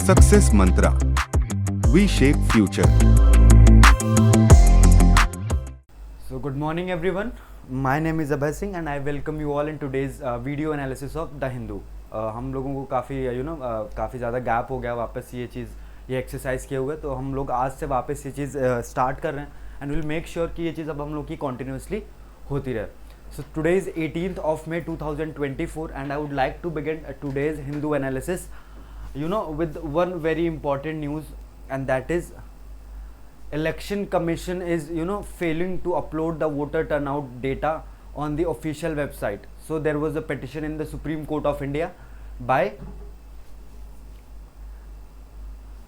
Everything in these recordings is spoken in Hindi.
Success Mantra. We shape future. So good morning everyone. My name is Abhay Singh and I welcome you all in today's video analysis of The Hindu. हम लोगों को काफ़ी काफ़ी ज़्यादा गैप हो गया वापस ये एक्सरसाइज किए हुए, तो हम लोग आज से वापस ये चीज़ स्टार्ट कर रहे हैं एंड विल मेक श्योर कि ये चीज़ अब हम लोग की कॉन्टिन्यूसली होती रहे. So today is 18th of May 2024 and I would like to begin today's Hindu analysis with one very important news, and that is Election Commission is failing to upload the voter turnout data on the official website. So there was a petition in the Supreme Court of India by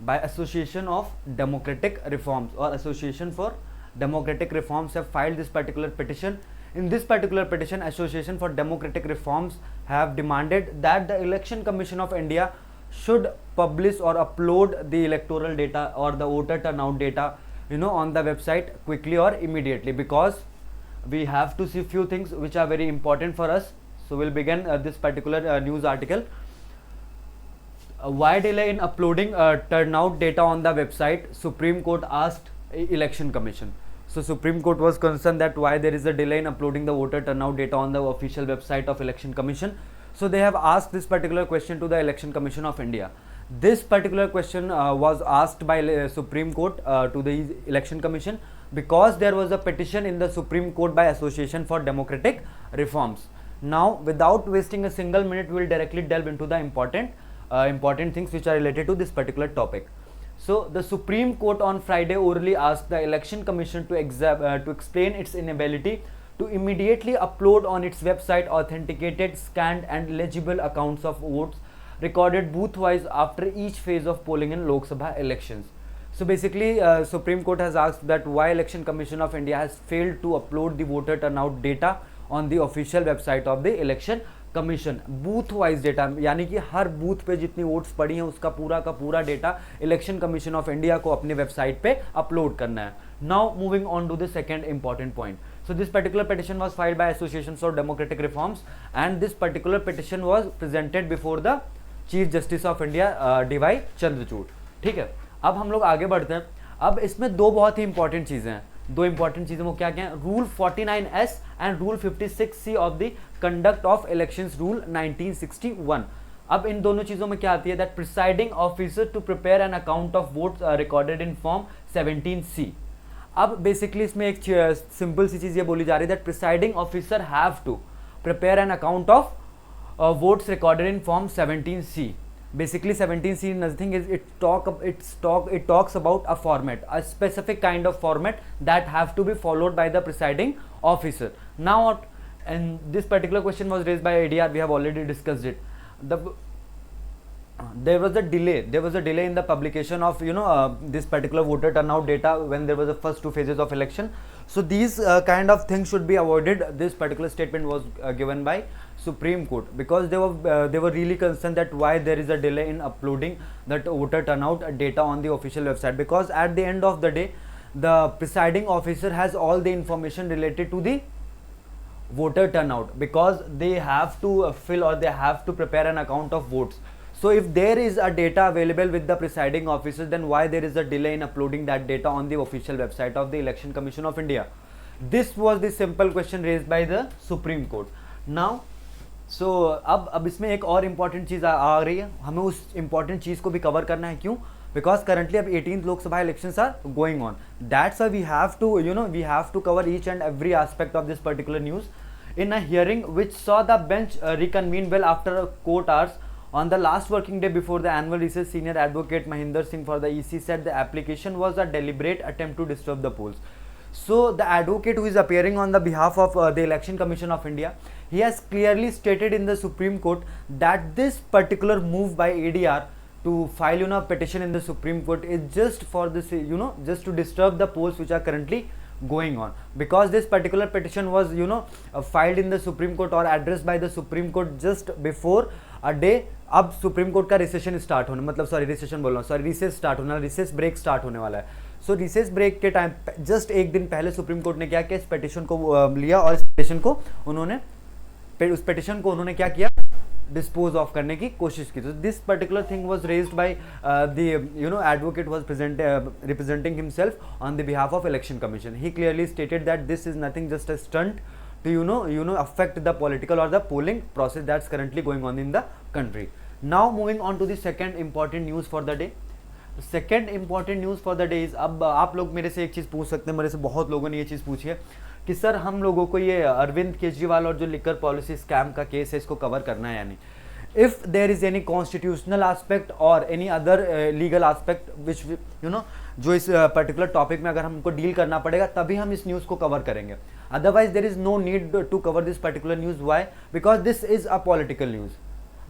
Association of Democratic Reforms, or Association for Democratic Reforms have filed this particular petition. In this particular petition, Association for Democratic Reforms have demanded that the Election Commission of India should publish or upload the electoral data or the voter turnout data on the website quickly or immediately, because we have to see few things which are very important for us. So we'll begin this particular news article. Why delay in uploading turnout data on the website? Supreme Court asked Election Commission. So Supreme Court was concerned that why there is a delay in uploading the voter turnout data on the official website of Election Commission. So they have asked this particular question to the Election Commission of India. This particular question was asked by Supreme Court to the Election Commission because there was a petition in the Supreme Court by Association for Democratic Reforms. Now, without wasting a single minute, we will directly delve into the important things which are related to this particular topic. So the Supreme Court on Friday orally asked the Election Commission to explain its inability to immediately upload on its website authenticated, scanned and legible accounts of votes recorded booth-wise after each phase of polling in Lok Sabha elections. So basically, Supreme Court has asked that why Election Commission of India has failed to upload the voter turnout data on the official website of the Election Commission. Booth wise data, यानी कि हर बूथ पे जितनी वोट्स पड़ी हैं उसका पूरा data election commission of India को अपने वेबसाइट पे अपलोड करना है. Now moving on to the second important point. So this particular petition was filed by Associations for Democratic Reforms and this particular petition was presented before the Chief Justice of India D.Y. Chandrachud. ठीक है, अब हम लोग आगे बढ़ते हैं. अब इसमें दो बहुत ही इंपॉर्टेंट चीज़ें हैं. दो इंपॉर्टेंट चीज़ें वो क्या क्या हैं? Rule 49S and rule 56C of the conduct of elections rule 1961. अब इन दोनों चीज़ों में क्या आती है? That presiding officer to prepare an account of votes recorded in form 17C. अब बेसिकली इसमें एक सिंपल सी चीज़ ये बोली जा रही है that presiding officer have to prepare an account of votes recorded in form 17C. Basically 17C nothing is it talks about a format, a specific kind of format that have to be followed by the presiding officer. Now, and this particular question was raised by ADR, we have already discussed it. There was a delay in the publication of this particular voter turnout data when there was the first two phases of election. So these kind of things should be avoided. This particular statement was given by Supreme Court because they were really concerned that why there is a delay in uploading that voter turnout data on the official website, because at the end of the day the presiding officer has all the information related to the voter turnout, because they have to fill or they have to prepare an account of votes. So if there is a data available with the presiding officer, then why there is a delay in uploading that data on the official website of the Election Commission of India? This was the simple question raised by the Supreme Court. Now, so अब इसमें एक और इम्पॉर्टेंट चीज़ आ रही है, हमें उस इम्पॉर्टेंट चीज़ को भी कवर करना है. क्यों? बिकॉज करंटली अब 18th Lok Sabha elections are going on. That's we have to cover each and every aspect of this particular news. In a hearing which saw the bench reconvene well after court hours on the last working day before the annual recess, senior advocate Mahinder Singh for the EC said the application was a deliberate attempt to disturb the polls. So the advocate who is appearing on the behalf of the Election Commission of India, he has clearly stated in the Supreme Court that this particular move by ADR to file a petition in the Supreme Court is just for this just to disturb the polls which are currently going on, because this particular petition was filed in the Supreme Court or addressed by the Supreme Court just before a day. अब सुप्रीम कोर्ट का रिसेशन स्टार्ट होने रिसेस स्टार्ट होने, रिसेस ब्रेक स्टार्ट होने वाला है. सो रिसेस ब्रेक के टाइम जस्ट एक दिन पहले सुप्रीम कोर्ट ने क्या किया, इस पिटीशन को लिया और इस पिटीशन को उन्होंने क्या किया, डिस्पोज ऑफ करने की कोशिश की. तो this particular thing was raised by the advocate was representing himself on the behalf of election commission. He clearly stated that this is nothing just a stunt to affect the political or the polling process that's currently going on in the country. Now moving on to the second important news for the day. Second important news for the day is, अब आप लोग मेरे से एक चीज़ पूछ सकते हैं, मेरे से बहुत लोगों ने ये चीज़ पूछी है कि सर हम लोगों को ये अरविंद केजरीवाल और जो लिकर पॉलिसी स्कैम का केस है इसको कवर करना है या नहीं. If there is any constitutional aspect or any other legal aspect which जो इस पर्टिकुलर टॉपिक में अगर हमको डील करना पड़ेगा तभी हम इस न्यूज़ को कवर करेंगे. Otherwise there is no need to cover this particular news. Why? Because this is a political news.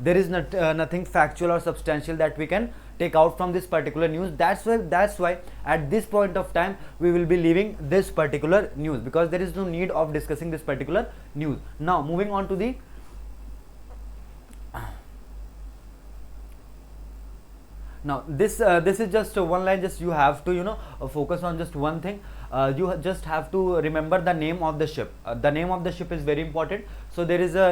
There is nothing factual or substantial that we can take out from this particular news. That's why at this point of time we will be leaving this particular news, because there is no need of discussing this particular news. Now moving on to the this is just one line. Just you have to focus on just one thing. You just have to remember the name of the ship. The name of the ship is very important. So there is a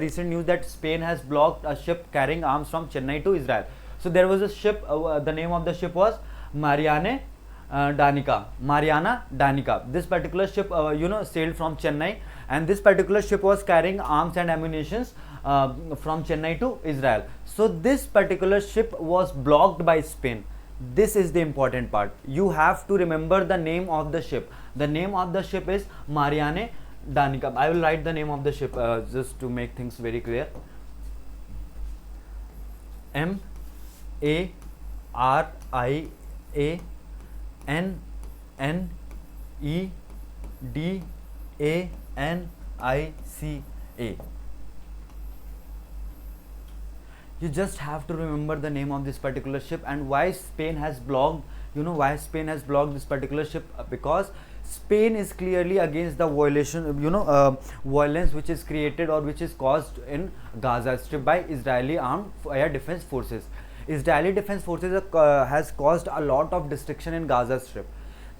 recent news that Spain has blocked a ship carrying arms from Chennai to Israel. So there was a ship. The name of the ship was Mariana Danica. This particular ship sailed from Chennai, and this particular ship was carrying arms and ammunitions from Chennai to Israel. So this particular ship was blocked by Spain. This is the important part. You have to remember the name of the ship. The name of the ship is Mariana Danica. I will write the name of the ship just to make things very clear. Mariana. You just have to remember the name of this particular ship, and why Spain has blocked this particular ship. Because Spain is clearly against the violence which is created or which is caused in Gaza Strip by Israeli armed air defense forces. Israeli defense forces has caused a lot of destruction in Gaza Strip.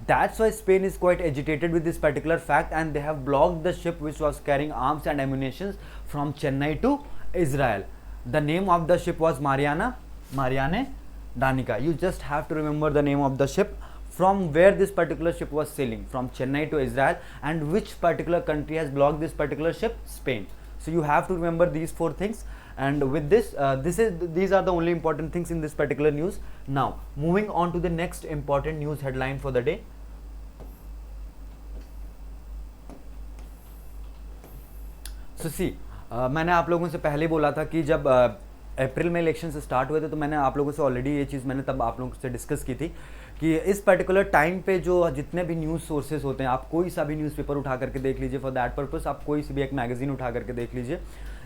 That's why Spain is quite agitated with this particular fact, and they have blocked the ship which was carrying arms and ammunition from Chennai to Israel. The name of the ship was Mariana Danica. You just have to remember the name of the ship, from where this particular ship was sailing, from Chennai to Israel, and which particular country has blocked this particular ship, Spain. So you have to remember these four things, and with this, these are the only important things in this particular news. Now moving on to the next important news headline for the day. So see, मैंने आप लोगों से पहले बोला था कि जब अप्रैल में इलेक्शन से स्टार्ट हुए थे, तो मैंने आप लोगों से ऑलरेडी ये चीज़ मैंने तब आप लोगों से डिस्कस की थी कि इस पर्टिकुलर टाइम पे जो जितने भी न्यूज़ सोर्सेज होते हैं, आप कोई सा भी न्यूज़पेपर उठा करके देख लीजिए, फॉर दैट पर्पस आप कोई सी भी एक मैगजीन उठा करके देख लीजिए,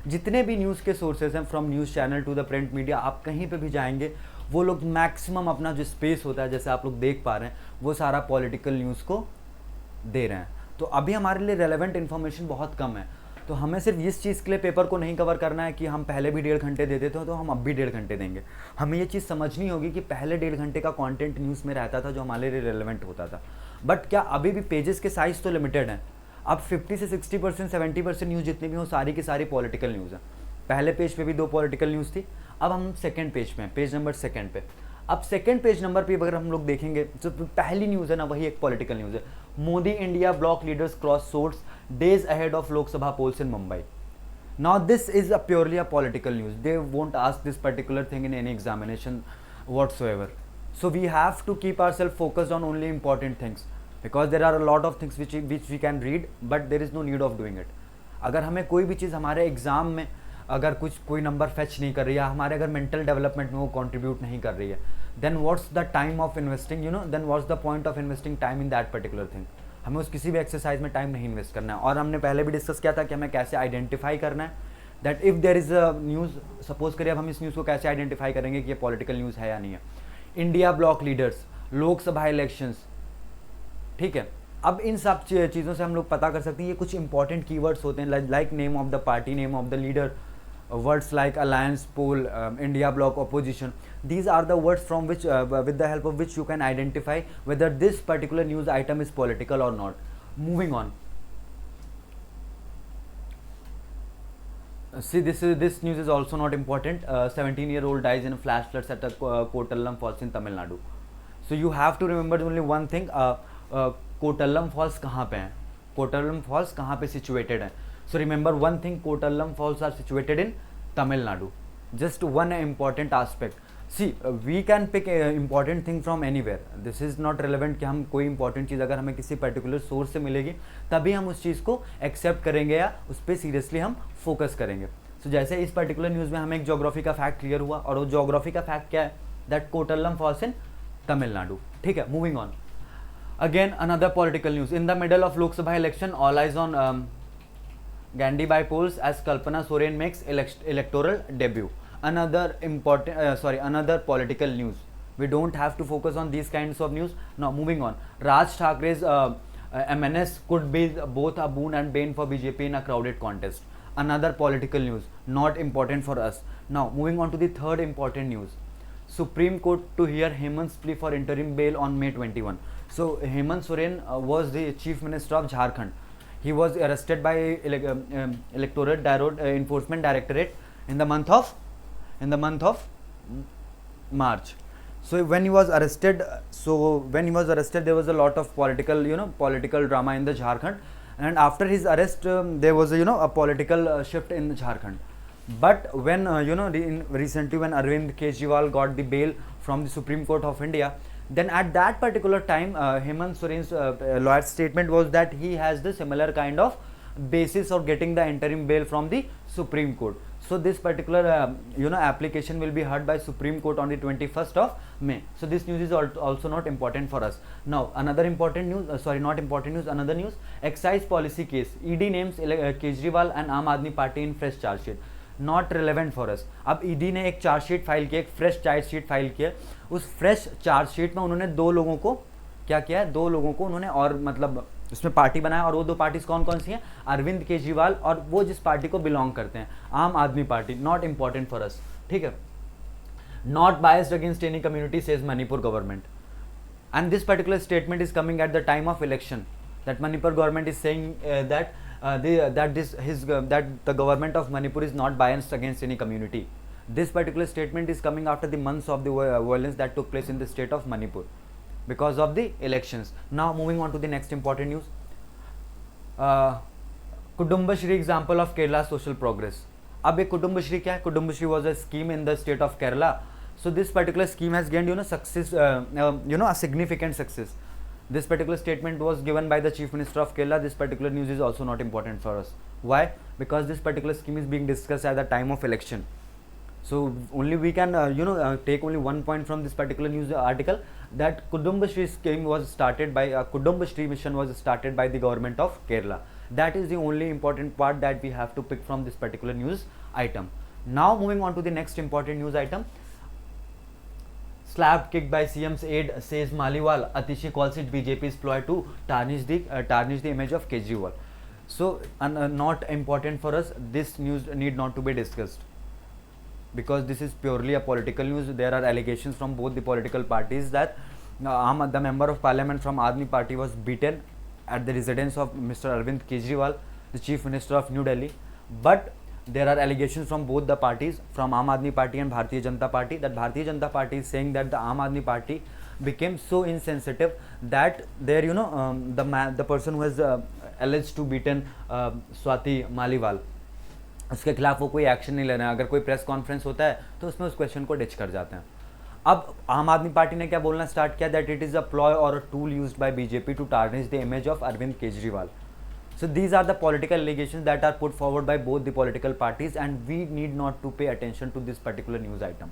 जितने भी न्यूज़ के सोर्सेज हैं, from news channel to the print media, आप कहीं पर भी जाएंगे, वो लोग मैक्सिमम अपना जो स्पेस होता है, जैसे आप लोग देख पा रहे हैं, वो सारा पॉलिटिकल न्यूज़ को दे रहे हैं. तो अभी हमारे लिए रेलेवेंट इन्फॉर्मेशन बहुत कम है. तो हमें सिर्फ इस चीज़ के लिए पेपर को नहीं कवर करना है कि हम पहले भी 1.5 घंटे देते थे, तो हम अब भी 1.5 घंटे देंगे. हमें ये चीज़ समझनी होगी कि पहले 1.5 घंटे का कंटेंट न्यूज़ में रहता था जो हमारे लिए रेलेवेंट होता था. बट क्या अभी भी पेजेस के साइज़ तो लिमिटेड हैं. अब 50 से 60%, 70% न्यूज़ जितनी भी हो, सारी की सारी पॉलिटिकल न्यूज़ है. पहले पेज पे भी 2 पॉलिटिकल न्यूज़ थी, अब हम सेकेंड पेज पे हैं, पेज नंबर 2 पे. अब सेकेंड पेज नंबर पे अगर हम लोग देखेंगे, जो पहली न्यूज़ है ना, वही एक पॉलिटिकल न्यूज़ है. Modi India bloc leaders cross source days ahead of Lok Sabha polls in Mumbai. Now this is purely a political news. They won't ask this particular thing in any examination whatsoever. So we have to keep ourselves focused on only important things, because there are a lot of things which we can read, but there is no need of doing it. अगर हमें कोई भी चीज़ हमारे एग्ज़ाम में अगर कोई नंबर फेच नहीं कर रही है, हमारे अगर मेंटल डेवलपमेंट में वो कंट्रीब्यूट नहीं कर रही है, then what's the time of investing, then what's the point of investing time in that particular thing. हमें उस किसी भी एक्सरसाइज में टाइम नहीं इन्वेस्ट करना है. और हमने पहले भी डिस्कस किया था कि हमें कैसे आइडेंटिफाई करना है, that if there is a news, suppose करिए अब हम इस न्यूज़ को कैसे आइडेंटिफाई करेंगे कि ये पॉलिटिकल न्यूज़ है या नहीं है. India bloc leaders, Lok Sabha elections, ठीक है. अब इन सब चीज़ों से हम लोग पता कर सकते हैं ये कुछ इंपॉर्टेंट कीवर्ड्स होते हैं, like name of the party, name of the leader, words like alliance, poll, India bloc, opposition. These are the words from which with the help of which you can identify whether this particular news item is political or not. Moving on. See, this news is also not important. 17-year-old dies in a flash floods at a Kotallam Falls in Tamil Nadu. So you have to remember only one thing. Kotallam Falls कहाँ पे हैं? Kotallam Falls कहाँ पे situated है? So remember one thing. Kotallam Falls are situated in Tamil Nadu. Just one important aspect. See, we can pick important thing from anywhere. This is not relevant कि हम कोई important चीज़ अगर हमें किसी particular source से मिलेगी तभी हम उस चीज़ को accept करेंगे या उस पर seriously हम focus करेंगे. So जैसे इस particular news में हमें एक geography का fact clear हुआ और वो geography का fact क्या है? That Kotallam Falls in Tamil Nadu. ठीक है, moving on. Again another political news. In the middle of Lok Sabha election, all eyes on Gandhi by polls as Kalpana Soren makes electoral debut. Another another political news. We don't have to focus on these kinds of news. Now moving on. Raj Thakre's MNS could be both a boon and bane for BJP in a crowded contest. Another political news, not important for us. Now moving on to the third important news. Supreme Court to hear Hemant's plea for interim bail on May 21. So Hemant Soren was the Chief Minister of Jharkhand. He was arrested by Electoral Enforcement Directorate in the month of March. So when he was arrested, there was a lot of political drama in the Jharkhand, and after his arrest, there was a political shift in Jharkhand. But when recently when Arvind Kejriwal got the bail from the Supreme Court of India, then at that particular time, Hemant Soren's lawyer's statement was that he has the similar kind of basis of getting the interim bail from the Supreme Court. So this particular application will be heard by Supreme Court on the 21st of May. So this news is also not important for us. Now another important news, another news, excise policy case. ED names Kejriwal and Aam Aadmi Party in fresh charge sheet. Not relevant for us. अब ईडी ने एक चार्जशीट फाइल किया, एक फ्रेश चार्जशीट फाइल किया. उस फ्रेश चार्जशीट में उन्होंने दो लोगों को क्या किया है, दो लोगों को उन्होंने और मतलब उसमें पार्टी बनाया. और वो दो पार्टीज कौन कौन सी हैं? अरविंद केजरीवाल और वो जिस पार्टी को बिलोंग करते हैं, आम आदमी party. Not important for us. ठीक है. Not biased against any community says Manipur government. And this particular statement is coming at the time of election. That Manipur government is saying that that the government of Manipur is not biased against any community. This particular statement is coming after the months of the violence that took place in the state of Manipur because of the elections. Now moving on to the next important news. Kudumbashree example of Kerala social progress. अब ये कुटुंबश्री क्या है? कुटुंबश्री was a scheme in the state of Kerala. So this particular scheme has gained success, a significant success. This particular statement was given by the Chief Minister of Kerala. This particular news is also not important for us. Why? Because this particular scheme is being discussed at the time of election. So only we can take only one point from this particular news article, that Kudumbashree scheme was started by Kudumbashree mission was started by the government of Kerala. That is the only important part that we have to pick from this particular news item. Now moving on to the next important news item. Slap kicked by CM's aide, says Maliwal. Atishi calls it BJP's ploy to tarnish the image of Kejriwal. So not important for us. This news need not to be discussed because this is purely a political news. There are allegations from both the political parties that the member of parliament from Aadmi Party was beaten at the residence of Mr. Arvind Kejriwal, the Chief Minister of New Delhi. But there are allegations from both the parties, from Aam Aadmi Party and Bharatiya Janata Party, that Bharatiya Janata Party is saying that the Aam Aadmi Party became so insensitive that the person who has alleged to beaten Swati Maliwal, उसके खिलाफ वो कोई एक्शन नहीं ले रहे हैं. अगर कोई प्रेस कॉन्फ्रेंस होता है तो उसमें उस क्वेश्चन को डिच कर जाते हैं. अब आम आदमी पार्टी ने क्या बोलना स्टार्ट किया, that it is a ploy और a tool used by BJP to tarnish the image of Arvind Kejriwal. So these are the political allegations that are put forward by both the political parties and we need not to pay attention to this particular news item.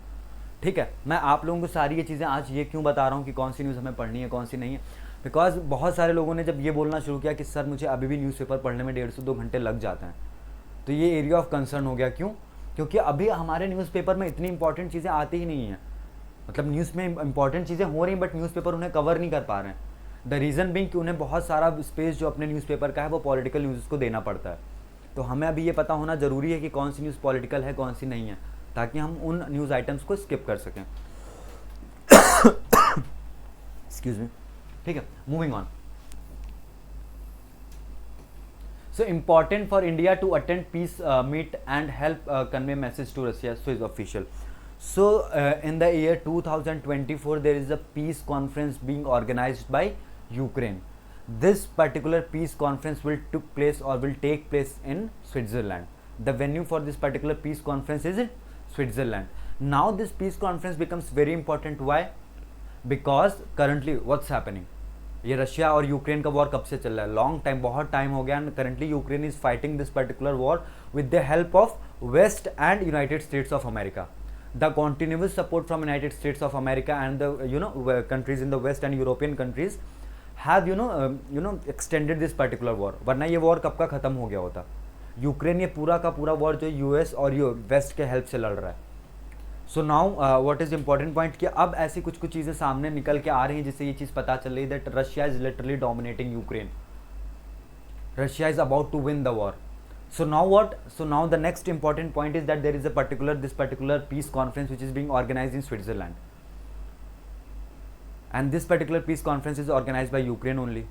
ठीक है. मैं आप लोगों को सारी ये चीज़ें आज ये क्यों बता रहा हूँ कि कौन सी न्यूज़ हमें पढ़नी है कौन सी नहीं है, बिकॉज बहुत सारे लोगों ने जब ये बोलना शुरू किया कि सर मुझे अभी भी न्यूज़पेपर पढ़ने में 1.5 से 2 घंटे लग जाते हैं, तो ये एरिया ऑफ कंसर्न हो गया. क्यों? क्योंकि अभी हमारे न्यूज़पेपर में इतनी इंपॉर्टेंट चीज़ें आती ही नहीं हैं. मतलब न्यूज़ में इंपॉर्टेंट चीज़ें हो रही बट न्यूज़पेपर उन्हें कवर नहीं कर पा रहे हैं. द रीज़न बिंग कि उन्हें बहुत सारा स्पेस जो अपने न्यूज़पेपर का है वो पॉलिटिकल न्यूज़ को देना पड़ता है. तो हमें अभी ये पता होना ज़रूरी है कि कौन सी न्यूज़ पॉलिटिकल है कौन सी नहीं है, ताकि हम उन न्यूज़ आइटम्स को स्किप कर सकें. Excuse me. ठीक है. Moving on. So important for India to attend peace meet and help convey message to Russia. So is official. So in the year 2024, there is a peace conference being organized by Ukraine. This particular peace conference will took place or will take place in Switzerland. The venue for this particular peace conference is in Switzerland. Now this peace conference becomes very important. Why? Because currently what's happening, ये रशिया और यूक्रेन का वॉर कब से चल रहा है, लॉन्ग टाइम, बहुत टाइम हो गया. And currently Ukraine is fighting this particular war with the help of West and United States of America. The continuous support from United States of America and the countries in the West and European countries have extended this particular war. वरना ये वॉर कब का खत्म हो गया होता. यूक्रेन ये पूरा का पूरा वॉर जो यूएस और वेस्ट के हेल्प से लड़ रहा है. So now what is important point कि अब ऐसी कुछ कुछ चीज़ें सामने निकल के आ रही हैं जिससे ये चीज़ पता चल रही है that Russia is literally dominating Ukraine. Russia is about to win the war. So now what? So now the next important point is that there is this particular peace conference which is being organized in Switzerland, and this particular peace conference is organized by Ukraine only.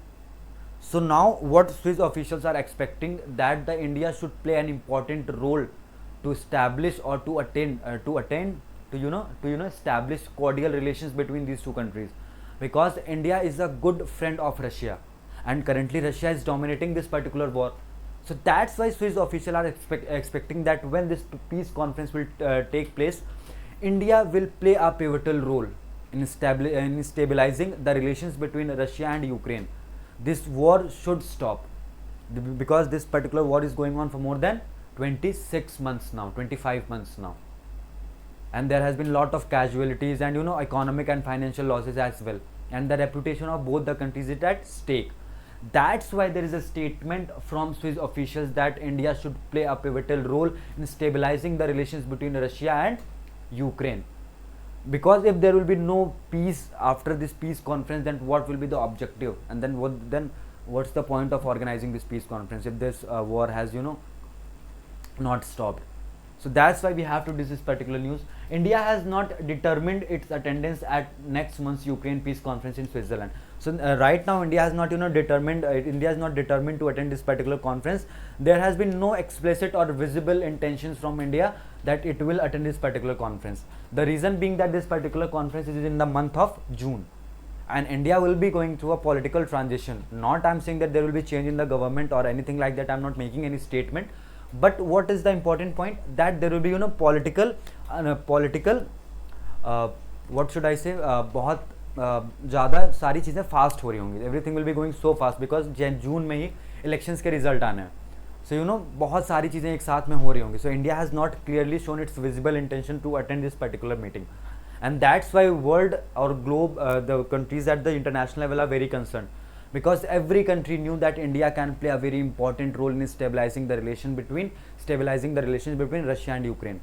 So now what Swiss officials are expecting that the India should play an important role to establish or to establish cordial relations between these two countries, because India is a good friend of Russia and currently Russia is dominating this particular war. So that's why Swiss officials are expecting that when this peace conference will take place, India will play a pivotal role in stabilizing the relations between Russia and Ukraine. This war should stop because this particular war is going on for more than 26 months now, 25 months now, and there has been a lot of casualties and economic and financial losses as well, and the reputation of both the countries is at stake. That's why there is a statement from Swiss officials that India should play a pivotal role in stabilizing the relations between Russia and Ukraine, because if there will be no peace after this peace conference, then what will be the objective, and then what's the point of organizing this peace conference if this war has not stopped. So that's why we have to do this particular news. India has not determined its attendance at next month's Ukraine peace conference in Switzerland. So right now India has not India is not determined to attend this particular conference. There has been no explicit or visible intentions from India that it will attend this particular conference. The reason being that this particular conference is in the month of June, and India will be going through a political transition. Not I'm saying that there will be change in the government or anything like that. I'm not making any statement. But what is the important point, that there will be political what should I say, बहुत ज़्यादा सारी चीज़ें फास्ट हो रही होंगी. Everything will be going so fast because जून में ही इलेक्शंस के रिजल्ट आने हैं. सो बहुत सारी चीज़ें एक साथ में हो रही होंगी. So India has not clearly shown its visible intention to attend this particular meeting, and that's why world or globe the countries at the international level are very concerned, because every country knew that India can play a very important role in stabilizing the relations between Russia and Ukraine.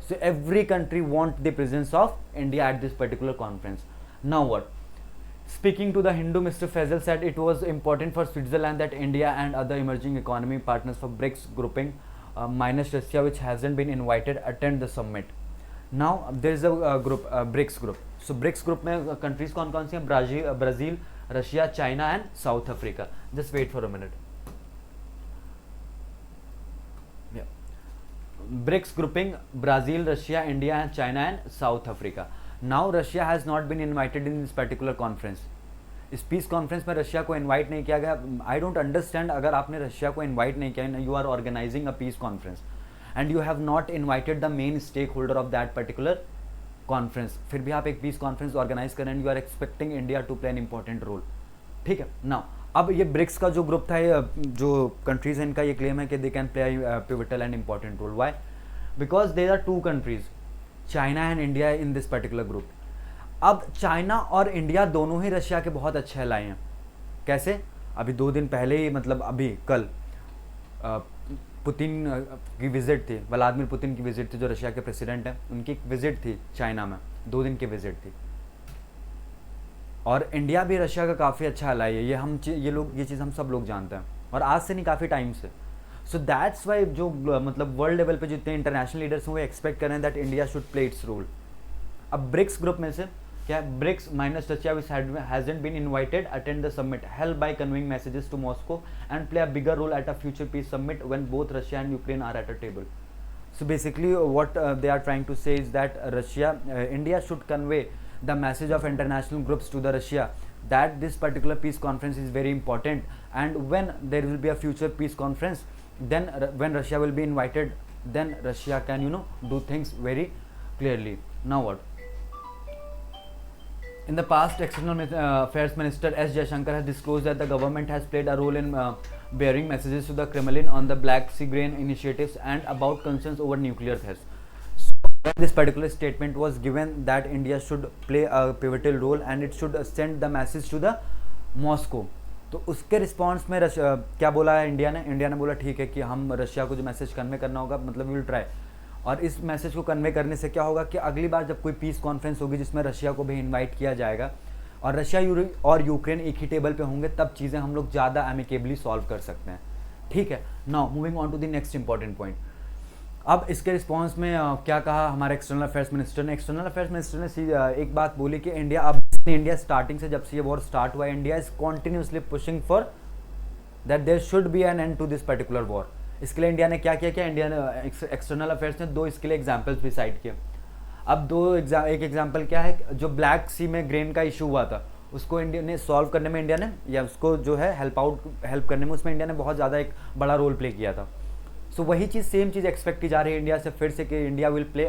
So every country want the presence of India at this particular conference. Now what? Speaking to the Hindu, Mr. Faisal said it was important for Switzerland that India and other emerging economy partners for BRICS grouping minus Russia, which hasn't been invited, attend the summit. Now there is a group, BRICS group. So BRICS group में countries कौन कौन सी हैं? Brazil, Russia, China and South Africa. Just wait for a minute. Yeah. BRICS grouping: Brazil, Russia, India and China and South Africa. Now Russia has not been invited in this particular conference. इस पीस कॉन्फ्रेंस में रशिया को इनवाइट नहीं किया गया. आई डोंट अंडरस्टैंड, अगर आपने रशिया को इनवाइट नहीं किया, you are organising a peace conference and you have not invited the main stakeholder of that particular conference, फिर भी आप एक पीस कॉन्फ्रेंस ऑर्गेनाइज करें and you are expecting India to play an important role. ठीक है. नाउ अब ये ब्रिक्स का जो ग्रुप था, जो कंट्रीज हैं, इनका ये क्लेम है कि they can play pivotal and important role. Why? Because there are two countries, China and India, in this particular group. अब चाइना और इंडिया दोनों ही रशिया के बहुत अच्छे अलाई हैं. कैसे? अभी 2 दिन पहले ही, मतलब अभी कल पुतिन की विजिट थी, व्लादिमीर पुतिन की विजिट थी, जो रशिया के प्रेसिडेंट हैं, उनकी एक विजिट थी चाइना में, 2 दिन की विजिट थी. और इंडिया भी रशिया का काफ़ी अच्छा अलाई है. ये चीज़ हम सब लोग जानते हैं, और आज से नहीं, काफ़ी टाइम से. सो दैट्स वाई जो मतलब वर्ल्ड लेवल पे जितने इंटरनेशनल लीडर्स हैं वो एक्सपेक्ट कर रहे हैं that India should play its role. अब ब्रिक्स ग्रुप में से क्या BRICS minus Russia which hasn't been invited attend the summit help by conveying messages to Moscow and play a bigger role at a future peace summit when both Russia and Ukraine are at a table. So basically what they are trying to say is that India should convey the message of international groups to the Russia that this particular peace conference is very important, and when there will be a future peace conference, then when Russia will be invited, then Russia can do things very clearly. Now what? In the past, External Affairs Minister S. Jaishankar has disclosed that the government has played a role in bearing messages to the Kremlin on the Black Sea grain initiatives and about concerns over nuclear threats. So, when this particular statement was given that India should play a pivotal role and it should send the message to the Moscow, तो उसके रिस्पॉन्स में क्या बोला है इंडिया ने बोला ठीक है कि हम रशिया को जो मैसेज कन्वे करना होगा मतलब वी विल ट्राई, और इस मैसेज को कन्वे करने से क्या होगा कि अगली बार जब कोई पीस कॉन्फ्रेंस होगी जिसमें रशिया को भी इनवाइट किया जाएगा और रशिया और यूक्रेन एक ही टेबल पे होंगे, तब चीज़ें हम लोग ज़्यादा एमिकेबली सॉल्व कर सकते हैं. ठीक है. Now moving on to the next important point. अब इसके रिस्पॉन्स में क्या कहा हमारे एक्सटर्नल अफेयर्स मिनिस्टर ने एक बात बोली कि इंडिया स्टार्टिंग से जब से ये वॉर स्टार्ट हुआ, India is continuously pushing for that there should be an end to this particular war. इसके लिए इंडिया ने क्या किया इंडिया ने एक्सटर्नल अफेयर्स ने 2 इसके लिए एग्जाम्पल्स भी साइड किए. अब एक एग्जाम्पल क्या है, जो ब्लैक सी में ग्रेन का इशू हुआ था उसको इंडिया ने सॉल्व करने में, इंडिया ने या उसको जो है हेल्प करने में, उसमें इंडिया ने बहुत ज़्यादा एक बड़ा रोल प्ले किया था. सो वही चीज़ सेम चीज़ एक्सपेक्ट की जा रही है इंडिया से फिर से कि India will play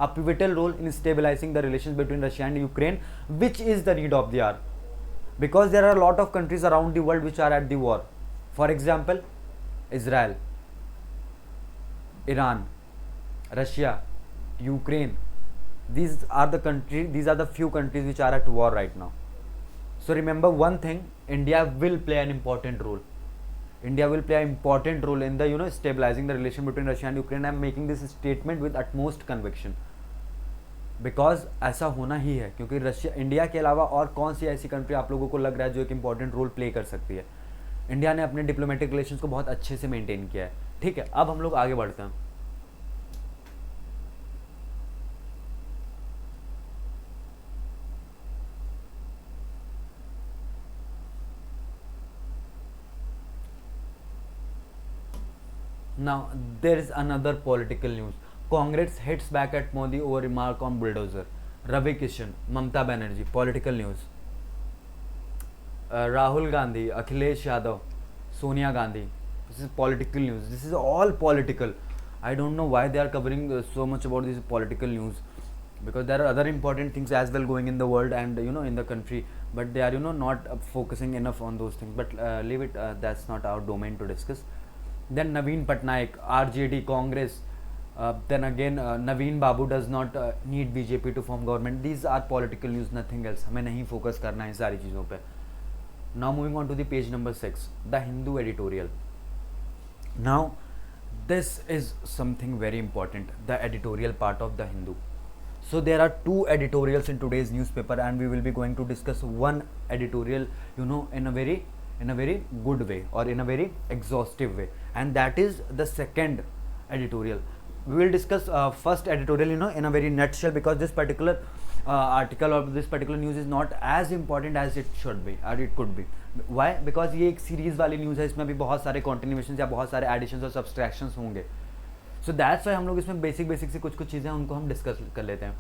a pivotal role in stabilising the relations between Russia and Ukraine which is the need of the hour, because there are lot of countries around the world which are at the war. For example Israel, Iran, Russia, Ukraine. These are the few countries which are at war right now. So remember one thing, India will play an important role. India will play an important role in the stabilizing the relation between Russia and Ukraine. I am making this statement with utmost conviction. Because ऐसा होना ही है, क्योंकि रशिया इंडिया के अलावा और कौन सी ऐसी कंट्री आप लोगों को लग रहा है जो एक इंपॉर्टेंट रोल प्ले कर सकती है. इंडिया ने अपने डिप्लोमेटिक रिलेशंस को बहुत अच्छे से मेंटेन किया है. ठीक है. अब हम लोग आगे बढ़ते हैं. Now there is another political news. Congress hits back at Modi over remark on bulldozer. Ravi Kishan, Mamta Banerjee, political news. Rahul Gandhi, Akhilesh Yadav, Sonia Gandhi. This is political news. This is all political. I don't know why they are covering so much about this political news, because there are other important things as well going in the world and in the country, but they are not focusing enough on those things. But leave it. That's not our domain to discuss. Then Naveen Patnaik, RJD, Congress. Then again Naveen Babu does not need BJP to form government. These are political news, nothing else. हमें नहीं focus करना है इन सारी चीज़ों पे. Now moving on to the page number 6, the Hindu editorial. Now this is something very important, the editorial part of the Hindu. So there are 2 editorials in today's newspaper, and we will be going to discuss one editorial in a very good way or in a very exhaustive way, and that is the second editorial. We will discuss first editorial in a very nutshell, because this particular article or this particular news is not as important as it should be or it could be. Why? Because ये एक सीरीज वाली न्यूज़ है, इसमें भी बहुत सारे कॉन्टिन्यूएशंस या बहुत सारे एडिशंस और सब्सट्रैक्शंस होंगे. सो दैट्स वाई हम लोग इसमें बेसिक से कुछ चीज़ें उनको हम डिस्कस कर लेते हैं.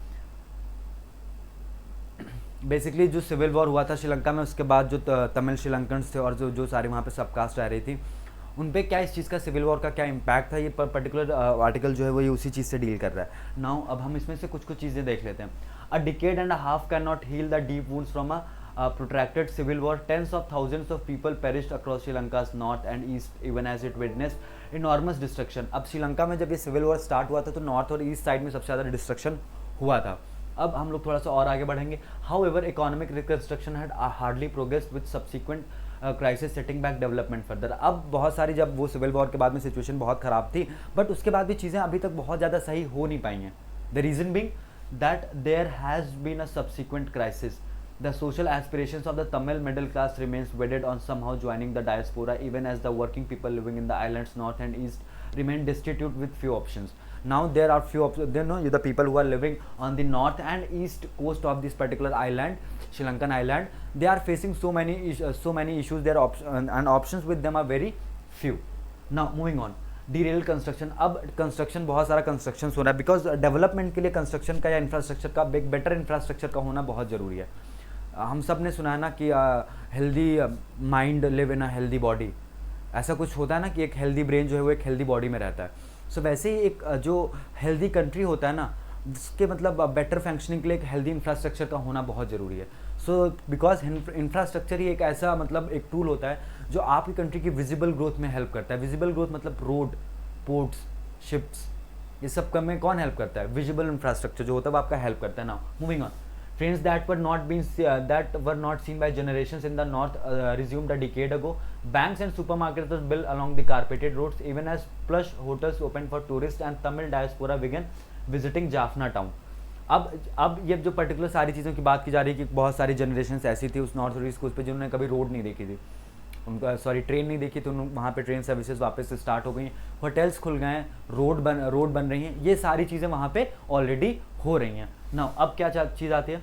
बेसिकली जो सिविल वॉर हुआ था श्रीलंका में, उसके बाद जो तमिल श्रीलंकन्स थे और जो सारे वहाँ पे सबकास्ट रह रही थी, उन पे क्या इस चीज़ का सिविल वॉर का क्या इम्पैक्ट था, ये पर्टिकुलर आर्टिकल जो है वो ये उसी चीज़ से डील कर रहा है. नाउ अब हम इसमें से कुछ चीज़ें देख लेते हैं. A decade and a half can not heal the deep wounds from a protracted civil war. Tens of thousands of people perished across Sri Lanka's north and east, even as it witnessed enormous destruction. अब श्रीलंका में जब ये सिविल वॉर स्टार्ट हुआ था तो नॉर्थ और ईस्ट साइड में सबसे ज़्यादा डिस्ट्रक्शन हुआ था. अब हम लोग थोड़ा सा और आगे बढ़ेंगे. However economic reconstruction had hardly progressed with subsequent crisis setting back development further. अब बहुत सारी जब वो सिविल वॉर के बाद में सिचुएशन बहुत ख़राब थी, बट उसके बाद भी चीज़ें अभी तक बहुत ज़्यादा सही हो नहीं पाई हैं. The reason being that there has been a subsequent crisis. The social aspirations of the Tamil middle class remains wedded on somehow joining the diaspora, even as the working people living in the islands north and east remain destitute with few options. Now there are few options. You know, the people who are living on the north and east coast of this particular island, Sri Lankan island, they are facing so many issues. Their and options with them are very few. Now moving on, derail construction. अब कंस्ट्रक्शन, बहुत सारा कंस्ट्रक्शन हो रहा है, बिकॉज डेवलपमेंट के लिए कंस्ट्रक्शन का या इंफ्रास्ट्रक्चर का एक बेटर इंफ्रास्ट्रक्चर का होना बहुत ज़रूरी है. हम सब ने सुना है ना कि healthy mind live in a healthy body. ऐसा कुछ होता है ना कि एक हेल्दी ब्रेन जो है वो एक हेल्दी बॉडी में रहता है. सो वैसे ही एक जो हेल्दी कंट्री होता है ना, जिसके मतलब बेटर फंक्शनिंग के लिए एक हेल्दी इंफ्रास्ट्रक्चर का होना बहुत ज़रूरी है. सो बिकॉज इंफ्रास्ट्रक्चर ही एक ऐसा मतलब एक टूल होता है जो आपकी कंट्री की विजिबल ग्रोथ में हेल्प करता है. विजिबल ग्रोथ मतलब रोड, पोर्ट्स, शिप्स, ये सब में कौन हेल्प करता है? विजिबल इंफ्रास्ट्रक्चर जो होता है वो आपका हेल्प करता है. ना moving on, trains that were not seen by generations in the north resumed a decade ago. Banks and supermarkets were built along the carpeted roads, even as plush hotels opened for tourists and Tamil diaspora began visiting Jaffna town. अब ये जो पर्टिकुलर सारी चीज़ों की बात की जा रही है कि बहुत सारी जनरेशन ऐसी थी उस नॉर्थ और ईस्ट कोस्ट पे जिन्होंने कभी रोड नहीं देखी थी, उनका ट्रेन नहीं देखी, तो वहाँ पे ट्रेन सर्विसेज वापस से स्टार्ट हो गई, होटल्स खुल गए हैं, रोड बन रही हैं, ये सारी चीज़ें वहाँ पे ऑलरेडी हो रही हैं. नाउ अब क्या चीज़ आती है?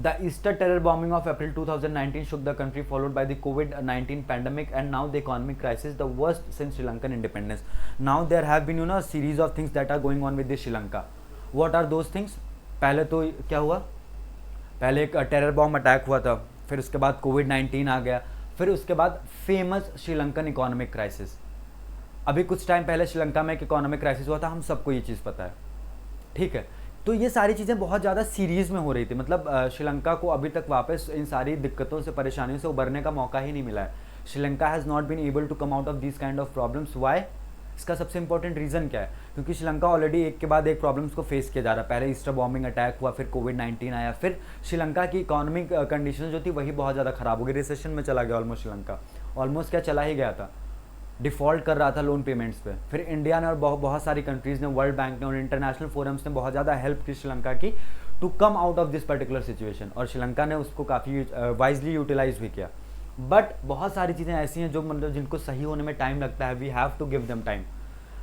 The Easter terror bombing of April 2019 shook the country, followed by the COVID-19 pandemic and now the economic crisis, the worst since Sri Lankan independence. Now there have been a series of things that are going on with the Sri Lanka. What are those things? पहले तो क्या हुआ? पहले एक टेरर बॉम्ब अटैक हुआ था, फिर उसके बाद कोविड-19 आ गया, फिर उसके बाद फेमस श्रीलंकन इकोनॉमिक क्राइसिस. अभी कुछ टाइम पहले श्रीलंका में एक इकोनॉमिक क्राइसिस हुआ था, हम सबको ये चीज़ पता है, ठीक है. तो ये सारी चीज़ें बहुत ज़्यादा सीरीज़ में हो रही थी. मतलब श्रीलंका को अभी तक वापस इन सारी दिक्कतों से, परेशानियों से उबरने का मौका ही नहीं मिला है. Sri Lanka has not been able to come out of this kind of problems. Why? इसका सबसे इंपॉर्टेंट रीज़न क्या है? क्योंकि श्रीलंका ऑलरेडी एक के बाद एक प्रॉब्लम्स को फेस किया जा रहा है. पहले ईस्टर बॉम्बिंग अटैक हुआ, फिर कोविड-19 आया, फिर श्रीलंका की इकोनॉमिक कंडीशन जो थी वही बहुत ज़्यादा ख़राब हो गई. रिसेशन में चला गया ऑलमोस्ट श्रीलंका, ऑलमोस्ट क्या चला ही गया था, डिफ़ॉल्ट कर रहा था लोन पेमेंट्स पे. फिर इंडिया ने और बहुत सारी कंट्रीज़ ने, वर्ल्ड बैंक ने और इंटरनेशनल फोरम्स ने बहुत ज़्यादा हेल्प की श्रीलंका की to come out of this particular situation, और श्रीलंका ने उसको काफ़ी वाइजली यूटिलाइज भी किया. बट बहुत सारी चीज़ें ऐसी हैं जो मतलब जिनको सही होने में टाइम लगता है. We have to give them time.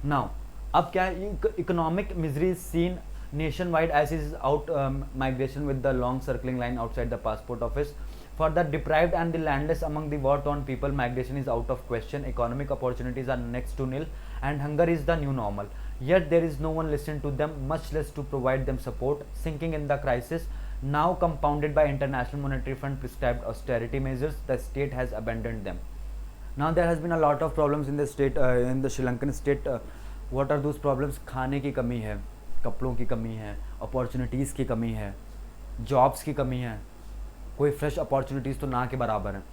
Now अब क्या है? Economic misery seen nationwide as is out migration with the long circling line outside the passport office. For the deprived and the landless among the war-torn people, migration is out of question. Economic opportunities are next to nil, and hunger is the new normal. Yet there is no one listening to them, much less to provide them support. Sinking in the crisis, now compounded by International Monetary Fund prescribed austerity measures, the state has abandoned them. Now there has been a lot of problems in the state, in the Sri Lankan state. What are those problems? खाने की कमी है, कपड़ों की कमी है, अपॉर्चुनिटीज़ की कमी है, जॉब्स की कमी है, कोई फ्रेश अपॉर्चुनिटीज़ तो ना के बराबर हैं.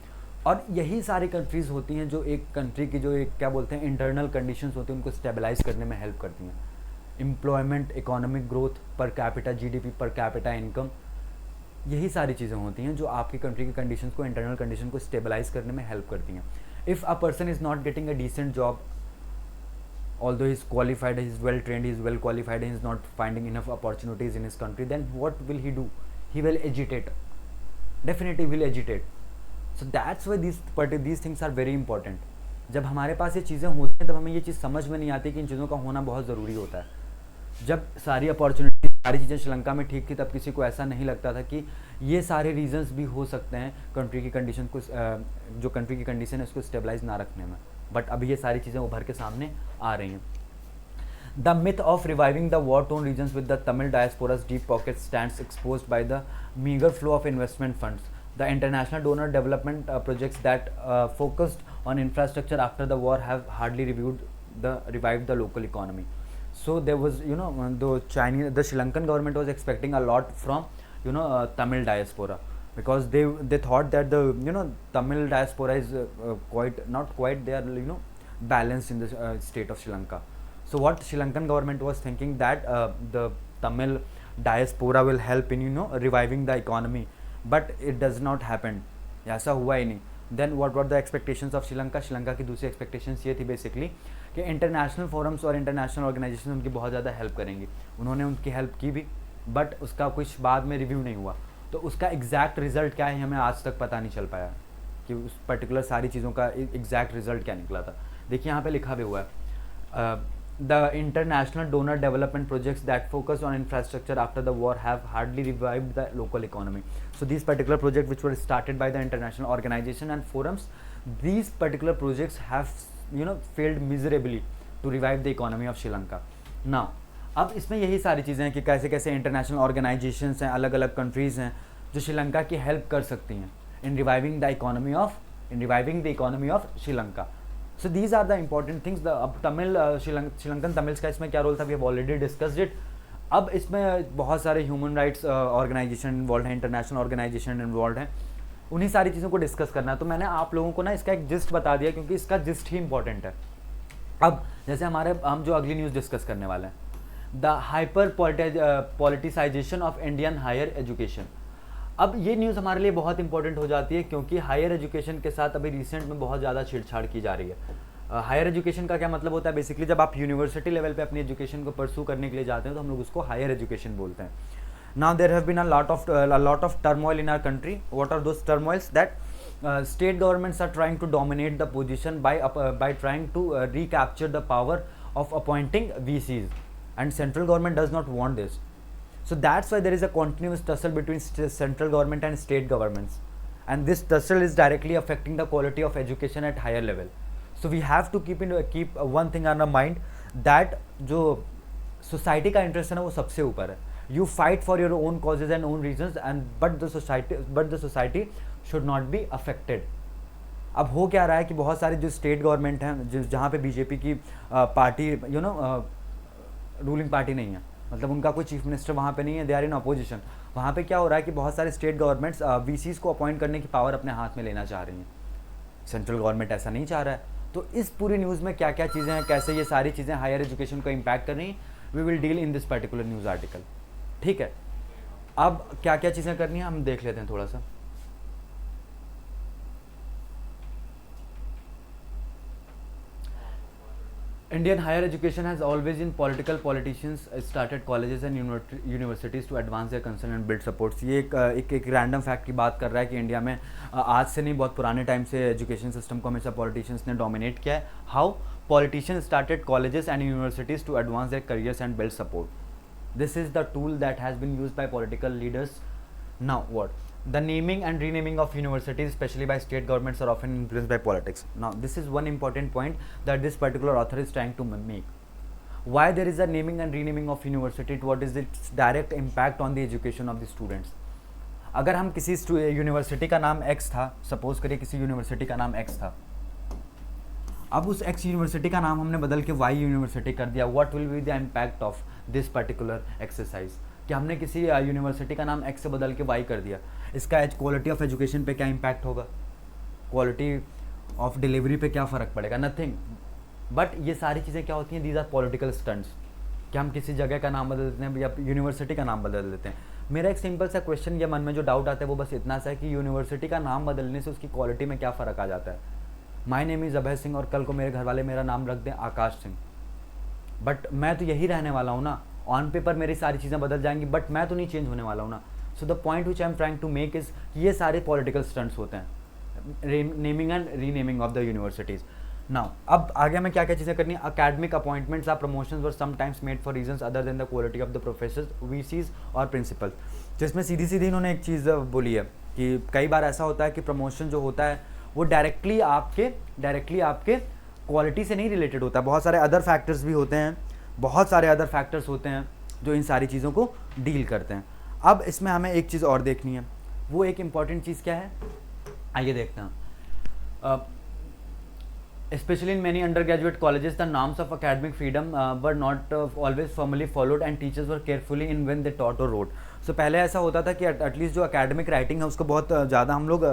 और यही सारी कंट्रीज़ होती हैं जो एक कंट्री की जो एक क्या बोलते हैं इंटरनल कंडीशंस होती हैं उनको स्टेबलाइज करने में हेल्प करती हैं. Employment, economic growth, per capita GDP, per capita income, यही सारी चीज़ें होती हैं जो आपकी कंट्री की कंडीशंस को, इंटरनल कंडीशन को स्टेबलाइज करने में हेल्प करती हैं. If a person is not getting a decent job, although he is qualified, he is well trained, he is well qualified, and he is not finding enough opportunities in his country, then what will he do? He will agitate. Definitely will agitate. So that's why these things are very important. जब हमारे पास ये चीज़ें होती हैं तब हमें ये चीज़ समझ में नहीं आती कि इन चीज़ों का होना बहुत ज़रूरी होता है. जब सारी अपॉर्चुनिटी, सारी चीज़ें श्रीलंका में ठीक थी तब किसी को ऐसा नहीं लगता था कि ये सारे रीजंस भी हो सकते हैं कंट्री की कंडीशन को, जो कंट्री की कंडीशन है उसको स्टेबलाइज ना रखने में. बट अभी ये सारी चीज़ें उभर के सामने आ रही हैं. The myth of reviving the war-torn regions with the Tamil diaspora's deep pockets stands exposed by the meager flow of investment funds. The international donor development projects that focused on infrastructure after the war have hardly revived the local economy. So there was, the Sri Lankan government was expecting a lot from, Tamil diaspora, because they thought that the Tamil diaspora is not quite they are balanced in the state of Sri Lanka. So what Sri Lankan government was thinking that the Tamil diaspora will help in reviving the economy, but it does not happen. ऐसा हुआ ही नहीं. Then what were the expectations of Sri Lanka? Sri Lanka की दूसरी expectations ये थी basically कि इंटरनेशनल फोरम्स और इंटरनेशनल ऑर्गेनाइजेशन उनकी बहुत ज़्यादा हेल्प करेंगी. उन्होंने उनकी हेल्प की भी, बट उसका कुछ बाद में रिव्यू नहीं हुआ. तो उसका एग्जैक्ट रिजल्ट क्या है हमें आज तक पता नहीं चल पाया कि उस पर्टिकुलर सारी चीज़ों का एग्जैक्ट रिजल्ट क्या निकला था। देखिए यहाँ पे लिखा भी हुआ है, the international donor development projects that focus on infrastructure after the war have hardly revived the local economy. So these particular project which were started by the international organisation and forums, these particular projects have failed miserably to revive the economy of Sri Lanka. Now अब इसमें यही सारी चीज़ें हैं कि कैसे कैसे इंटरनेशनल ऑर्गेनाइजेशंस हैं, अलग अलग कंट्रीज़ हैं जो श्रीलंका की हेल्प कर सकती हैं in reviving the economy of Sri Lanka. So these are the important things. अब तमिल श्रीलंकन तमिल्स का इसमें क्या रोल था, we have already discussed it. अब इसमें बहुत सारे ह्यूमन राइट्स ऑर्गेनाइजेशन इन्वॉल्व हैं, इंटरनेशनल ऑर्गेनाइजेशन इन्वॉल्व हैं, उन्हीं सारी चीज़ों को डिस्कस करना है. तो मैंने आप लोगों को ना इसका एक जिस्ट बता दिया क्योंकि इसका जिस्ट ही इंपॉर्टेंट है. अब जैसे हम जो अगली न्यूज़ डिस्कस करने वाले हैं, the hyper politicisation of Indian higher education. अब ये न्यूज़ हमारे लिए बहुत इंपॉर्टेंट हो जाती है क्योंकि हायर एजुकेशन के साथ अभी रिसेंट में बहुत ज़्यादा छेड़छाड़ की जा रही है. हायर एजुकेशन का क्या मतलब होता है, बेसिकली जब आप यूनिवर्सिटी लेवल पे अपनी एजुकेशन को परसू करने के लिए जाते हैं तो हम लोग उसको हायर एजुकेशन बोलते हैं. Now there have been a lot of turmoil in our country. What are those turmoils? That state governments are trying to dominate the position by trying to recapture the power of appointing VCs, and central government does not want this. So that's why there is a continuous tussle between central government and state governments, and this tussle is directly affecting the quality of education at higher level. So we have to keep one thing on our mind, that जो society का interest है ना वो सबसे ऊपर है. You fight for your own causes and own reasons, but the society should not be affected. अब हो क्या रहा है कि बहुत सारे जो स्टेट गवर्नमेंट हैं जहाँ पे बीजेपी की पार्टी रूलिंग पार्टी नहीं है, मतलब उनका कोई चीफ मिनिस्टर वहाँ पे नहीं है, दे आर इन अपोजिशन. वहाँ पे क्या हो रहा है कि बहुत सारे स्टेट गवर्नमेंट्स वीसीज को अपॉइंट करने की पावर अपने हाथ में लेना चाह रही हैं. सेंट्रल गवर्नमेंट ऐसा नहीं चाह रहा है. तो इस पूरी न्यूज़ में क्या क्या चीज़ें हैं, कैसे ये सारी चीज़ें हायर एजुकेशन को इम्पैक्ट कर रही हैं, we will deal in this particular news article. ठीक है, अब क्या क्या चीज़ें करनी है हम देख लेते हैं थोड़ा सा. Indian higher education has always in politicians started colleges and universities to advance their concern and build supports. ये एक रैंडम फैक्ट की बात कर रहा है कि इंडिया में आज से नहीं बहुत पुराने टाइम से एजुकेशन सिस्टम को हमेशा पॉलिटिशियंस ने डोमिनेट किया है. How politicians started colleges and universities to advance their careers and build support. This is the tool that has been used by political leaders. Now what? The naming and renaming of universities, especially by state governments, are often influenced by politics. Now this is one important point that this particular author is trying to make. Why there is a naming and renaming of university? What is its direct impact on the education of the students? अगर हम किसी यूनिवर्सिटी का नाम X था, सपोज करिए किसी यूनिवर्सिटी का नाम X था, अब उस X यूनिवर्सिटी का नाम हमने बदल के Y यूनिवर्सिटी कर दिया. What will be the impact of this particular exercise, कि हमने किसी यूनिवर्सिटी का नाम X से बदल के Y कर दिया, इसका क्वालिटी ऑफ एजुकेशन पे क्या इम्पैक्ट होगा, क्वालिटी ऑफ डिलीवरी पे क्या फ़र्क पड़ेगा, नथिंग. बट ये सारी चीज़ें क्या होती हैं, दीज आर पॉलिटिकल स्टंट्स, कि हम किसी जगह का नाम बदल देते हैं या यूनिवर्सिटी का नाम बदल देते हैं. मेरा एक सिंपल सा क्वेश्चन या मन में जो डाउट आता है वो बस इतना सा है कि यूनिवर्सिटी का नाम बदलने से उसकी क्वालिटी में क्या फ़र्क आ जाता है. My name is Abhay Singh और कल को मेरे घर वाले मेरा नाम रख दें आकाश सिंह, बट मैं तो यही रहने वाला हूँ ना. ऑन पेपर मेरी सारी चीज़ें बदल जाएंगी बट मैं तो नहीं चेंज होने वाला हूँ ना. So the point which I am trying to make is ये सारे पॉलिटिकल स्टंट्स होते हैं, naming and renaming of the universities. Now अब आगे हमें क्या क्या चीज़ें करनी है. Academic appointments are promotions were sometimes made for reasons other than the quality of the professors, VCs और प्रिंसिपल. जिसमें सीधी सीधी इन्होंने एक चीज़ बोली है कि कई बार ऐसा होता है कि प्रमोशन जो होता है वो डायरेक्टली आपके क्वालिटी से नहीं रिलेटेड होता. बहुत सारे अदर फैक्टर्स भी होते हैं, बहुत सारे अदर फैक्टर्स होते हैं जो इन सारी चीज़ों को डील करते हैं. अब इसमें हमें एक चीज़ और देखनी है, वो एक इम्पॉर्टेंट चीज़ क्या है, आइए देखते हैं. Especially in many undergraduate colleges, the norms of academic freedom were not always formally followed and teachers were carefully in when they taught or wrote. So पहले ऐसा होता था कि एटलीस्ट जो academic writing है उसको बहुत ज़्यादा हम लोग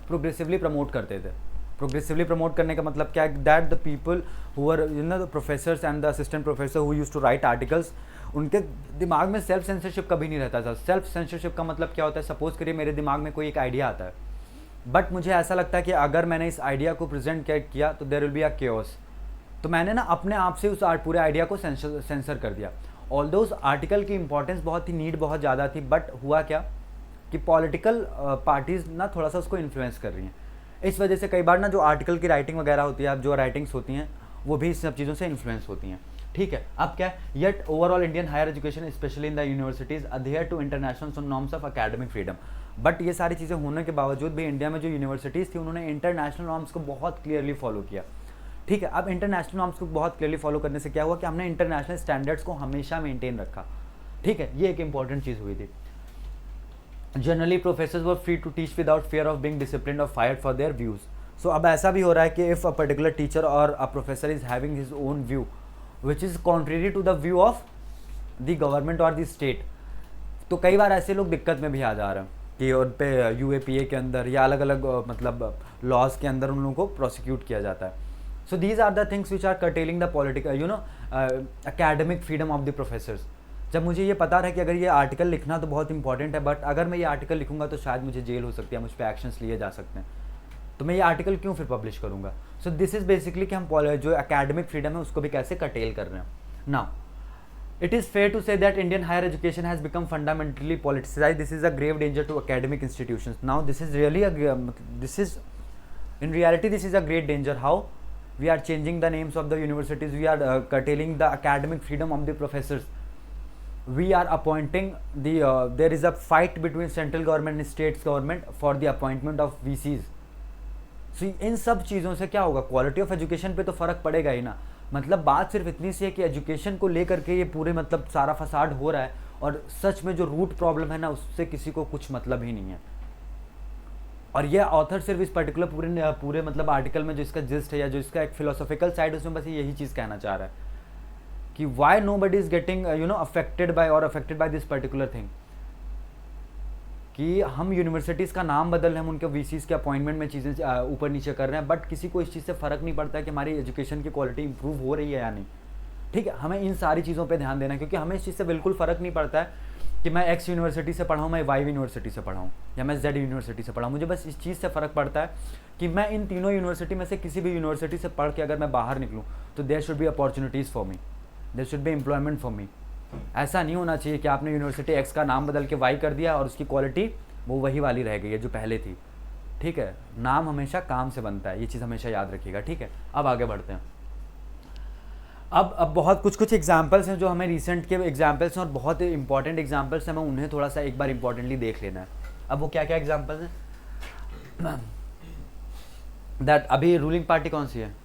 प्रोग्रेसिवली प्रमोट करते थे. प्रोग्रेसिवली प्रमोट करने का मतलब क्या है, that the people who are the professors and the assistant professor who use to write articles, उनके दिमाग में सेल्फ सेंसरशिप कभी नहीं रहता था. सेल्फ सेंसरशिप का मतलब क्या होता है, सपोज करिए मेरे दिमाग में कोई एक आइडिया आता है बट मुझे ऐसा लगता है कि अगर मैंने इस आइडिया को प्रेजेंट किया तो there will be a chaos. तो मैंने ना अपने आप से उस पूरे आइडिया को सेंसर कर दिया. ऑल्दो उस आर्टिकल की इंपॉर्टेंस बहुत थी, नीड बहुत ज़्यादा थी, बट हुआ क्या, कि पॉलिटिकल पार्टीज़ ना थोड़ा सा उसको इन्फ्लुएंस कर रही हैं। इस वजह से कई बार ना जो आर्टिकल की राइटिंग वगैरह होती है, अब जो राइटिंग्स होती हैं वो भी इस सब चीज़ों से इन्फ्लुएंस होती हैं, ठीक है। अब क्या है, yet overall Indian higher education specially in the universities adhere to international norms of academic freedom. But ये सारी चीज़ें होने के बावजूद भी इंडिया में जो यूनिवर्सिटीज़ थी उन्होंने इंटरनेशनल नॉर्म्स को बहुत क्लियरली फॉलो किया, ठीक है। अब इंटरनेशनल नॉर्म्स को बहुत क्लियरली फॉलो करने से क्या हुआ कि हमने इंटरनेशनल स्टैंडर्ड्स को हमेशा मेंटेन रखा, ठीक है। ये एक इंपॉर्टेंट चीज़ हुई थी। Generally professors were free to teach without fear of being disciplined और fired for their views. So अब ऐसा भी हो रहा है कि इफ़ अ पर्टिकुलर टीचर और a professor is having his own view which is contrary to the view of the government और द स्टेट, तो कई बार ऐसे लोग दिक्कत में भी आ जा रहे हैं कि उन पे UAPA के अंदर या अलग अलग मतलब लॉज के अंदर उन लोगों को प्रोसिक्यूट किया जाता है। So these are the things which are curtailing the political academic freedom of the professors. जब मुझे ये पता रहा कि अगर ये आर्टिकल लिखना तो बहुत इंपॉर्टेंट है, बट अगर मैं ये आर्टिकल लिखूंगा तो शायद मुझे जेल हो सकती है, मुझ पर एक्शंस लिए जा सकते हैं, तो मैं ये आर्टिकल क्यों फिर पब्लिश करूंगा। सो दिस इज बेसिकली कि हम जो एकेडमिक फ्रीडम है उसको भी कैसे कर्टेल कर रहे हैं। Now it is fair to say that Indian higher education has become fundamentally politicized. This is a grave danger to academic institutions. Now this is really in reality this is a great danger. How? We are changing the names of the universities, we are curtailing the academic freedom of the professors, we are appointing the there is a fight between central government and state government for the appointment of VCs. So इन सब चीज़ों से क्या होगा, क्वालिटी ऑफ एजुकेशन पे तो फ़र्क पड़ेगा ही ना। मतलब बात सिर्फ इतनी सी है कि एजुकेशन को लेकर के ये पूरे मतलब सारा फसाड हो रहा है, और सच में जो रूट प्रॉब्लम है ना उससे किसी को कुछ मतलब ही नहीं है। और ये ऑथर सिर्फ इस पर्टिकुलर पूरे मतलब आर्टिकल में जो इसका जिस्ट है या जो इसका एक फिलोसॉफिकल साइड उसमें बस यही चीज़ कहना चाह रहा है कि why nobody is getting affected by this particular thing, कि हम यूनिवर्सिटीज़ का नाम बदल रहे हैं, हम उनके VCs के अपॉइंटमेंट में चीज़ें ऊपर नीचे कर रहे हैं, बट किसी को इस चीज़ से फ़र्क नहीं पड़ता है कि हमारी एजुकेशन की क्वालिटी इंप्रूव हो रही है या नहीं, ठीक है। हमें इन सारी चीज़ों पे ध्यान देना है, क्योंकि हमें इस चीज़ से बिल्कुल फ़र्क नहीं पड़ता है कि मैं X यूनिवर्सिटी से पढ़ा हूँ, मैं Y यूनिवर्सिटी से पढ़ा हूँ, या मैं Z यूनिवर्सिटी से पढ़ा हूँ। मुझे बस इस चीज़ से फ़र्क पड़ता है कि मैं इन तीनों यूनिवर्सिटी में से किसी भी यूनिवर्सिटी से पढ़ के अगर मैं बाहर निकलूँ तो there should be opportunities for me, there should be employment for me. ऐसा नहीं होना चाहिए कि आपने यूनिवर्सिटी X का नाम बदल के Y कर दिया और उसकी क्वालिटी वो वही वाली रह गई है जो पहले थी, ठीक है। नाम हमेशा काम से बनता है, ये चीज़ हमेशा याद रखिएगा, ठीक है। अब आगे बढ़ते हैं। अब बहुत कुछ एग्जाम्पल्स हैं जो हमें रिसेंट के एग्जाम्पल्स हैं और बहुत इंपॉर्टेंट एग्जाम्पल्स हैं, हमें उन्हें थोड़ा सा एक बार इंपॉर्टेंटली देख लेना है। अब वो क्या क्या एग्जाम्पल्स हैं दैट अभी रूलिंग पार्टी कौन सी है,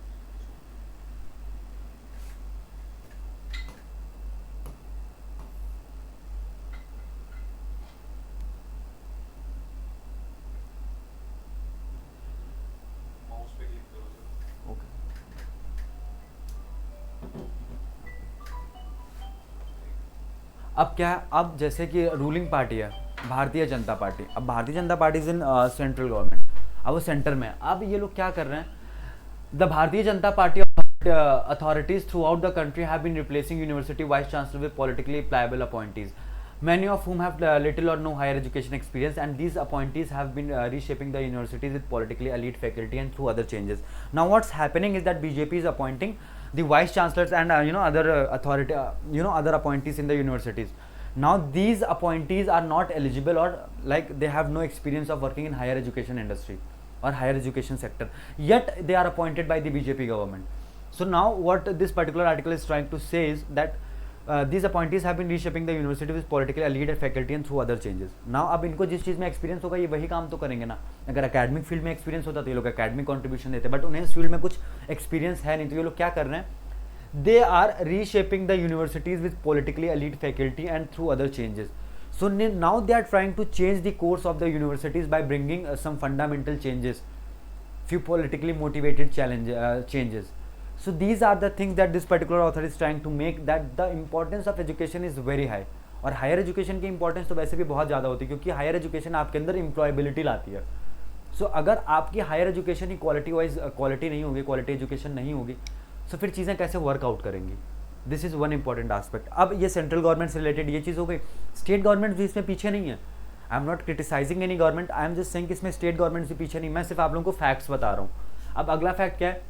अब क्या है, अब जैसे कि रूलिंग पार्टी है भारतीय जनता पार्टी। अब Bharatiya Janata party is in central government, अब वो सेंटर में है। अब ये लोग क्या कर रहे हैं, the Bharatiya Janata party authorities throughout the country have been replacing university vice chancellor with politically pliable appointees, many of whom have little or no higher education experience, and these appointees have been reshaping the universities with politically elite faculty and through other changes. Now what's happening is that BJP is appointing the vice chancellors and other appointees in the universities. Now these appointees are not eligible, or like they have no experience of working in higher education industry or higher education sector, yet they are appointed by the BJP government. So now what this particular article is trying to say is that these appointees have been reshaping the university with politically elite faculty and through other changes. Now अब इनको जिस चीज़ में एक्सपीरियंस होगा ये वही काम तो करेंगे ना। अगर एकेडमिक फील्ड में एक्सपीरियंस होता तो ये लोग एकेडमिक कॉन्ट्रीब्यूशन देते, बट उन्हें इस फील्ड में कुछ एक्सपीरियंस है नहीं, तो ये लोग क्या कर रहे हैं, they are reshaping the universities with politically elite faculty and through other changes. So now they are trying to change the course of the universities by bringing some fundamental changes, few politically motivated changes. So these are the things that this particular author is trying to make, that the importance of education is very high. और हायर एजुकेशन की इंपॉर्टेंस तो वैसे भी बहुत ज़्यादा होती है, क्योंकि हायर एजुकेशन आपके अंदर एम्प्लॉयबिलिटी लाती है। सो अगर आपकी हायर एजुकेशन ही क्वालिटी नहीं होगी, क्वालिटी एजुकेशन नहीं होगी, तो फिर चीज़ें कैसे वर्कआउट करेंगी। This is one important aspect. अब ये सेंट्रल गवर्नमेंट से रिलेटेड ये चीज़ हो गई, स्टेट गवर्नमेंट भी इसमें पीछे नहीं है। I am not criticising any government, I am just saying इसमें स्टेट गवर्नमेंट से पीछे नहीं, मैं सिर्फ आप लोगों को फैक्ट्स बता रहा हूँ। अब अगला फैक्ट क्या है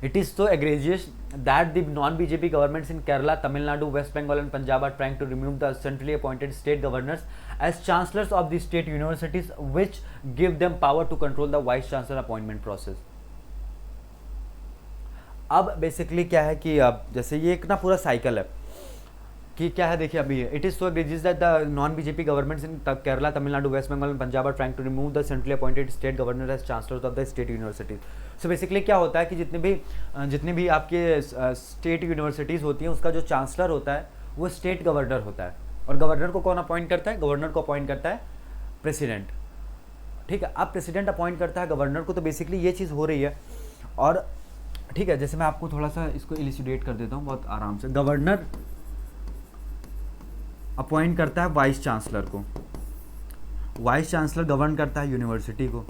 It is so egregious that the non-BJP governments in Kerala, Tamil Nadu, West Bengal and Punjab are trying to remove the centrally appointed state governors as chancellors of the state universities, which give them power to control the vice chancellor appointment process. अब बेसिकली क्या है कि अब जैसे ये एक ना पूरा साइकिल है कि क्या है, देखिए अभी it is so egregious that the non BJP governments in Kerala, Tamil Nadu, West Bengal and Punjab are trying to remove the centrally appointed state governor as chancellors of the state universities. So basically क्या होता है कि जितनी भी आपके स्टेट यूनिवर्सिटीज़ होती हैं उसका जो चांसलर होता है वो स्टेट गवर्नर होता है. और गवर्नर को कौन अपॉइंट करता है? गवर्नर को अपॉइंट करता है प्रेसिडेंट. ठीक है, अब प्रेसिडेंट अपॉइंट करता है गवर्नर को, तो बेसिकली ये चीज़ हो रही है. और ठीक है, जैसे मैं आपको थोड़ा सा इसको इलिसिडेट कर देता हूँ बहुत आराम से. गवर्नर अपॉइंट करता है वाइस चांसलर को, वाइस चांसलर गवर्न करता है यूनिवर्सिटी को.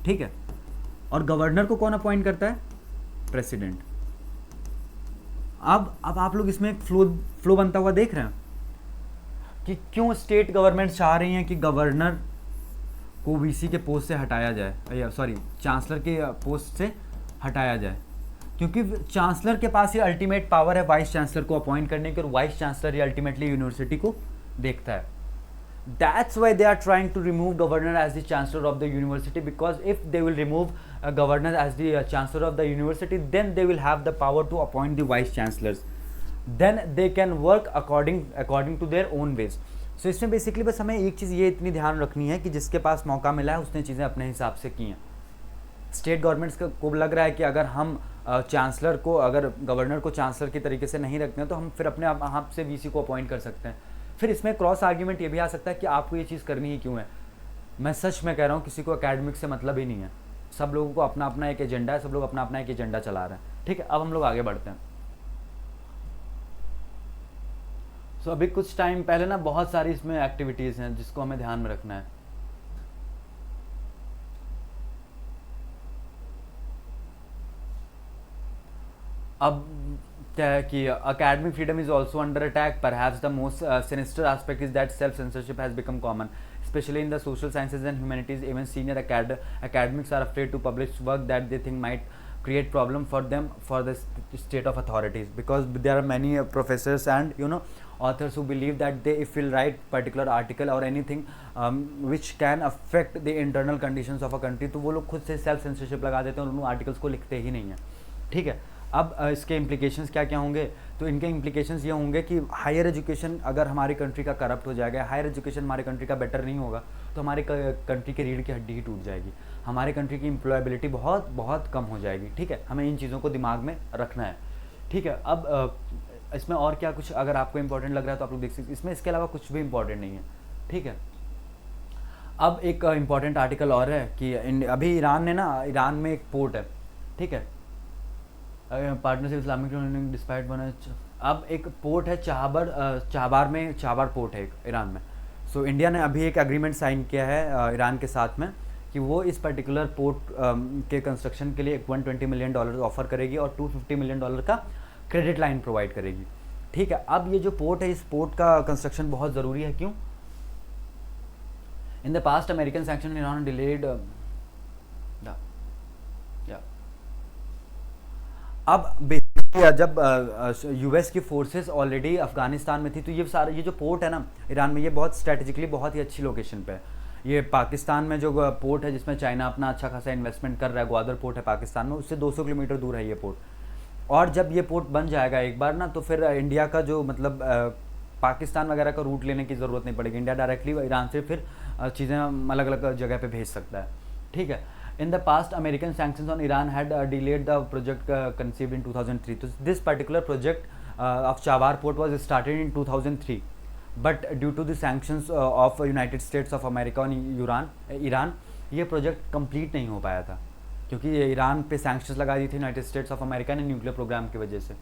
ठीक है, और गवर्नर को कौन अपॉइंट करता है? प्रेसिडेंट. अब आप लोग इसमें एक फ्लो बनता हुआ देख रहे हैं कि क्यों स्टेट गवर्नमेंट चाह रही हैं कि गवर्नर को वीसी के पोस्ट से हटाया जाए, सॉरी चांसलर के पोस्ट से हटाया जाए, क्योंकि चांसलर के पास ये अल्टीमेट पावर है वाइस चांसलर को अपॉइंट करने की, और वाइस चांसलर ये अल्टीमेटली यूनिवर्सिटी को देखता है. That's why they are trying to remove governor as the chancellor of the university, because if they will remove a governor as the chancellor of the university, then they will have the power to appoint the vice chancellors. Then they can work according to their own ways. So इसमें बेसिकली बस हमें एक चीज़ ये इतनी ध्यान रखनी है कि जिसके पास मौका मिला है उसने चीज़ें अपने हिसाब से की हैं. स्टेट गवर्नमेंट्स को लग रहा है कि अगर हम चांसलर को, अगर गवर्नर को चांसलर की तरीके से नहीं रखते हैं तो हम फिर अपने आप से वीसी को अपॉइंट कर सकते हैं. फिर इसमें क्रॉस आर्ग्यूमेंट ये भी आ सकता है कि आपको ये चीज़ करनी ही क्यों है. मैं सच में कह रहा हूँ, किसी को एकेडमिक से मतलब ही नहीं है. सब लोगों को अपना अपना एक एजेंडा है, सब लोग अपना अपना एक एजेंडा चला रहे हैं. ठीक है, अब हम लोग आगे बढ़ते हैं. सो अभी कुछ टाइम पहले ना बहुत सारी इसमें एक्टिविटीज़ हैं जिसको हमें ध्यान में रखना है. अब क्या है कि academic freedom is also under attack. Perhaps the most sinister aspect is that self-censorship has become common, especially in the social sciences and humanities. Even senior academics are afraid to publish work that they think might create problem for them, for the state of authorities, because there are many professors and authors who believe that they, if will write particular article or anything which can affect the internal conditions of a country, तो वो लोग खुद से सेल्फ सेंसरशिप लगा देते हैं और उन आर्टिकल्स को लिखते ही नहीं हैं. ठीक है, अब इसके इम्प्लीकेशंस क्या क्या होंगे? तो इनके इम्प्लीकेशंस ये होंगे कि हायर एजुकेशन अगर हमारी कंट्री का करप्ट हो जाएगा, हायर एजुकेशन हमारी कंट्री का बेटर नहीं होगा, तो हमारी कंट्री की रीढ़ की हड्डी ही टूट जाएगी, हमारी कंट्री की एम्प्लॉयबिलिटी बहुत बहुत कम हो जाएगी. ठीक है, हमें इन चीज़ों को दिमाग में रखना है. ठीक है, अब इसमें और क्या कुछ अगर आपको इंपॉर्टेंट लग रहा है तो आप लोग देख सकते. इसमें इसके अलावा कुछ भी इंपॉर्टेंट नहीं है. ठीक है, अब एक इम्पॉर्टेंट आर्टिकल और है कि अभी ईरान में एक पोर्ट है. ठीक है, पार्टनरशिप इस्लामिक डिस्पाइट बना. अब एक पोर्ट है चाबार पोर्ट है एक ईरान में. सो इंडिया ने अभी एक एग्रीमेंट साइन किया है ईरान के साथ में कि वो इस पर्टिकुलर पोर्ट के कंस्ट्रक्शन के लिए $120 मिलियन ऑफर करेगी और $250 मिलियन का क्रेडिट लाइन प्रोवाइड करेगी. ठीक है, अब ये जो पोर्ट है, इस पोर्ट का कंस्ट्रक्शन बहुत ज़रूरी है. क्यों? In the past American sanction Iran delayed. अब जब यूएस की फोर्सेस ऑलरेडी अफगानिस्तान में थी, तो ये जो पोर्ट है ना ईरान में, ये बहुत स्ट्रेटेजिकली बहुत ही अच्छी लोकेशन पे है. ये पाकिस्तान में जो पोर्ट है जिसमें चाइना अपना अच्छा खासा इन्वेस्टमेंट कर रहा है, ग्वादर पोर्ट है पाकिस्तान में, उससे 200 किलोमीटर दूर है ये पोर्ट. और जब ये पोर्ट बन जाएगा एक बार ना, तो फिर इंडिया का जो मतलब पाकिस्तान वगैरह का रूट लेने की ज़रूरत नहीं पड़ेगी. इंडिया डायरेक्टली ईरान से फिर चीज़ें अलग अलग जगह पे भेज सकता है. ठीक है, in the past American sanctions on Iran had delayed the project conceived in 2003. So this particular project of Chabahar port was started in 2003, but due to the sanctions of United States of America on Iran, ये प्रोजेक्ट कंप्लीट नहीं हो पाया था क्योंकि ईरान पे सैंक्शंस लगा दी थी यूनाइटेड स्टेट्स ऑफ अमेरिका ने न्यूक्लियर प्रोग्राम की वजह से.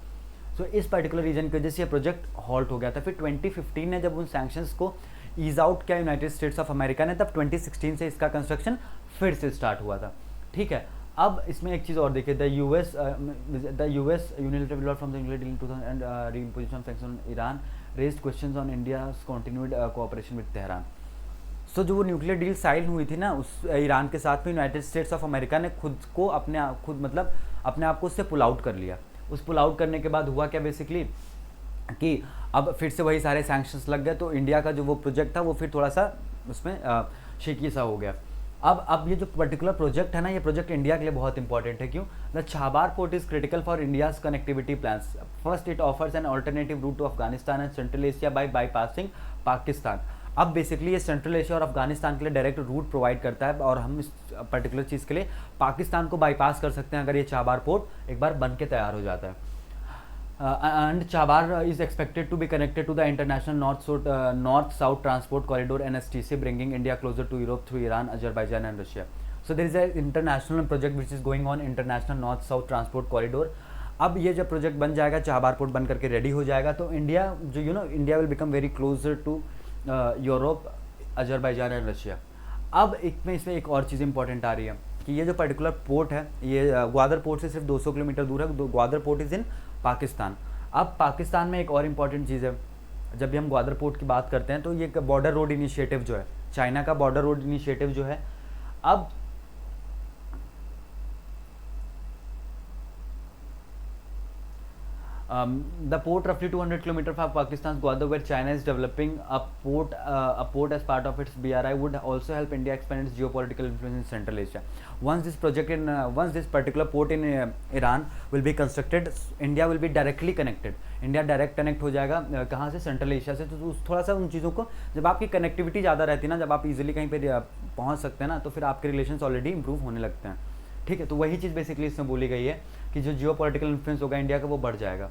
सो इस पर्टिकुलर रीजन की वजह से ये प्रोजेक्ट हॉल्ट हो गया था. फिर 2015 ने जब उन सैंक्शंस को ईज आउट किया यूनाइटेड स्टेट्स ऑफ अमेरिका ने, तब 2016 से इसका कंस्ट्रक्शन फिर से स्टार्ट हुआ था. ठीक है, अब इसमें एक चीज़ और देखिए, the US unilateral from the England in 2000 and reimposition of sanction on Iran raised questions on India's continued cooperation with Tehran. So जो वो न्यूक्लियर डील साइन हुई थी ना उस ईरान के साथ में, यूनाइटेड स्टेट्स ऑफ अमेरिका ने खुद मतलब अपने आप को उससे पुल आउट कर लिया। उस पुल आउट करने के बाद हुआ क्या बेसिकली कि अब फिर से वही सारे सैंक्शंस लग गए, तो इंडिया का जो वो प्रोजेक्ट था वो फिर थोड़ा सा उसमें शेकी सा हो गया। अब ये जो पर्टिकुलर प्रोजेक्ट है ना, ये प्रोजेक्ट इंडिया के लिए बहुत इंपॉर्टेंट है। क्यों? The Chabahar port is critical for India's connectivity plans. First it offers an alternative route to Afghanistan and Central Asia by bypassing Pakistan. अब बेसिकली ये सेंट्रल एशिया और अफगानिस्तान के लिए डायरेक्ट रूट प्रोवाइड करता है, और हम इस पर्टिकुलर चीज़ के लिए पाकिस्तान को बाईपास कर सकते हैं अगर ये छाबार पोर्ट एक बार बन के तैयार हो जाता है। And Chabar is expected to be connected to the international north-south transport corridor (NSTC), bringing India closer to Europe through Iran, Azerbaijan, and Russia. So there is an international project which is going on, international north-south transport corridor. अब ये जब प्रोजेक्ट बन जाएगा, चाबार पोर्ट बन करके रेडी हो जाएगा, तो इंडिया जो India will become very closer to Europe, Azerbaijan and Russia. अब इसमें एक और चीज़ इंपॉर्टेंट आ रही है कि ये जो पर्टिकुलर पोर्ट है, ये ग्वादर पोर्ट से सिर्फ 200 किलोमीटर दूर है। Gwadar port is in Pakistan. अब पाकिस्तान में एक और इम्पॉर्टेंट चीज़ है, जब भी हम ग्वादर पोर्ट की बात करते हैं तो ये बॉर्डर रोड इनिशिएटिव जो है, चाइना का बॉर्डर रोड इनिशिएटिव जो है, अब the port roughly 200 km from Pakistan's Gwadar, where China is developing a port as part of its BRI, would also help India expand its geopolitical influence in Central Asia. Once this particular port in Iran will be constructed, India will be directly connected. India direct connect हो जाएगा कहाँ से? सेंट्रल एशिया से। तो थोड़ा सा उन चीज़ों को, जब आपकी कनेक्टिविटी ज़्यादा रहती है ना, जब आप इजीली कहीं पे पहुँच सकते हैं ना, तो फिर आपके रिलेशंस ऑलरेडी इंप्रूव होने लगते हैं। ठीक है, तो वही चीज़ बेसिकली इसमें बोली गई है कि जो जियोपॉलिटिकल इन्फ्लुएंस होगा इंडिया का वो बढ़ जाएगा।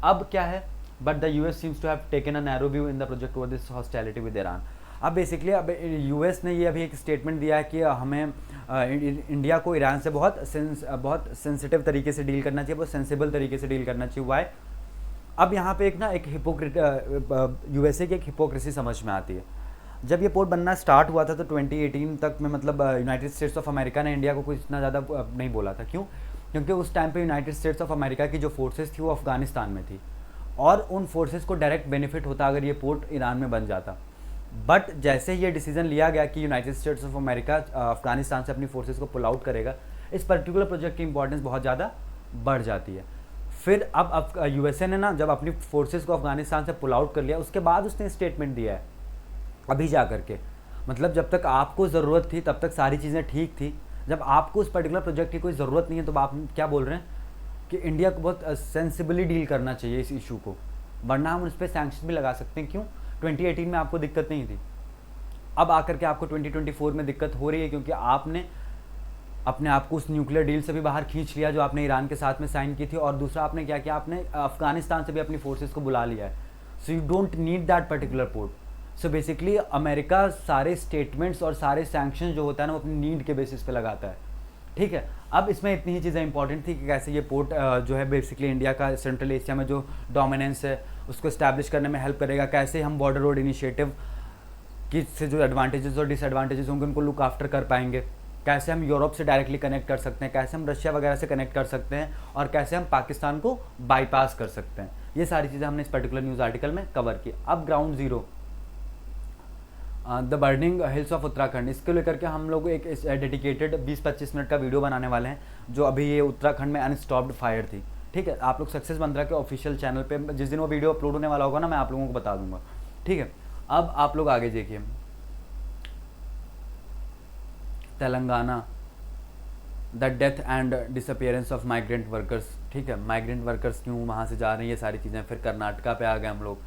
अब क्या है, but the US seems to have taken a narrow view in the project over this hostility with Iran. अब बेसिकली अब यूएस ने ये अभी एक स्टेटमेंट दिया है कि हमें इंडिया को ईरान से बहुत सेंसिटिव तरीके से डील करना चाहिए, बहुत सेंसिबल तरीके से डील करना चाहिए। वाई? अब यहाँ पे एक यूएसए की एक हिपोक्रेसी समझ में आती है। जब ये पोर्ट बनना स्टार्ट हुआ था तो 2018 तक में मतलब यूनाइटेड स्टेट्स ऑफ अमेरिका ने इंडिया को कुछ इतना ज़्यादा नहीं बोला था। क्यों? क्योंकि उस टाइम पे यूनाइटेड स्टेट्स ऑफ अमेरिका की जो फोर्सेस थी वो अफगानिस्तान में थी, और उन फोर्सेस को डायरेक्ट बेनिफिट होता अगर ये पोर्ट ईरान में बन जाता। बट जैसे ये डिसीजन लिया गया कि United States of America Afghanistan से अपनी फोर्सेस को पुल आउट करेगा, इस पर्टिकुलर प्रोजेक्ट की इंपॉर्टेंस बहुत ज़्यादा बढ़ जाती है। फिर अब यूएसए ने ना जब अपनी फोर्सेस को अफगानिस्तान से पुल आउट कर लिया, उसके बाद उसने स्टेटमेंट दिया है अभी जा करके, मतलब जब तक आपको ज़रूरत थी तब तक सारी चीज़ें ठीक थी, जब आपको उस पर्टिकुलर प्रोजेक्ट की कोई ज़रूरत नहीं है तो आप क्या बोल रहे हैं कि इंडिया को बहुत सेंसिबली डील करना चाहिए इस इशू को, वरना हम उस पर सैंक्शन भी लगा सकते हैं। क्यों? 2018 में आपको दिक्कत नहीं थी, अब आकर के आपको 2024 में दिक्कत हो रही है, क्योंकि आपने अपने आप को उस न्यूक्लियर डील से भी बाहर खींच लिया जो आपने ईरान के साथ में साइन की थी, और दूसरा आपने क्या किया, आपने अफगानिस्तान से भी अपनी फोर्सेस को बुला लिया है। So you don't need that particular port. So basically America सारे स्टेटमेंट्स और सारे सैंक्शन जो होता है ना वो अपनी नीड के बेसिस पे लगाता है। ठीक है, अब इसमें इतनी ही चीज़ें इंपॉर्टेंट थी कि कैसे ये पोर्ट जो है बेसिकली इंडिया का सेंट्रल एशिया में जो डोमिनेंस है उसको इस्टेब्लिश करने में हेल्प करेगा, कैसे हम बॉर्डर रोड इनिशिएटिव की से जो एडवांटेजेस और डिसएडवांटेजेस होंगे उनको लुक आफ्टर कर पाएंगे, कैसे हम यूरोप से डायरेक्टली कनेक्ट कर सकते हैं, कैसे हम रशिया वगैरह से कनेक्ट कर सकते हैं, और कैसे हम पाकिस्तान को बाईपास कर सकते हैं। ये सारी चीज़ें हमने इस पर्टिकुलर न्यूज़ आर्टिकल में कवर की। अब ground zero, the burning hills of Uttarakhand, इसको लेकर के हम लोग एक डेडिकेटेड 20-25 मिनट का वीडियो बनाने वाले हैं, जो अभी ये उत्तराखंड में अनस्टॉप्ड फायर थी। ठीक है, आप लोग सक्सेस बंद्रा के ऑफिशियल चैनल पे जिस दिन वो वीडियो अपलोड होने वाला होगा ना, मैं आप लोगों को बता दूंगा। ठीक है, अब आप लोग आगे देखिए, Telangana, the death and disappearance of migrant workers. ठीक है, माइग्रेंट वर्कर्स क्यों वहाँ से जा रहे हैं, ये सारी चीज़ें। फिर कर्नाटका पे आ गए हम लोग,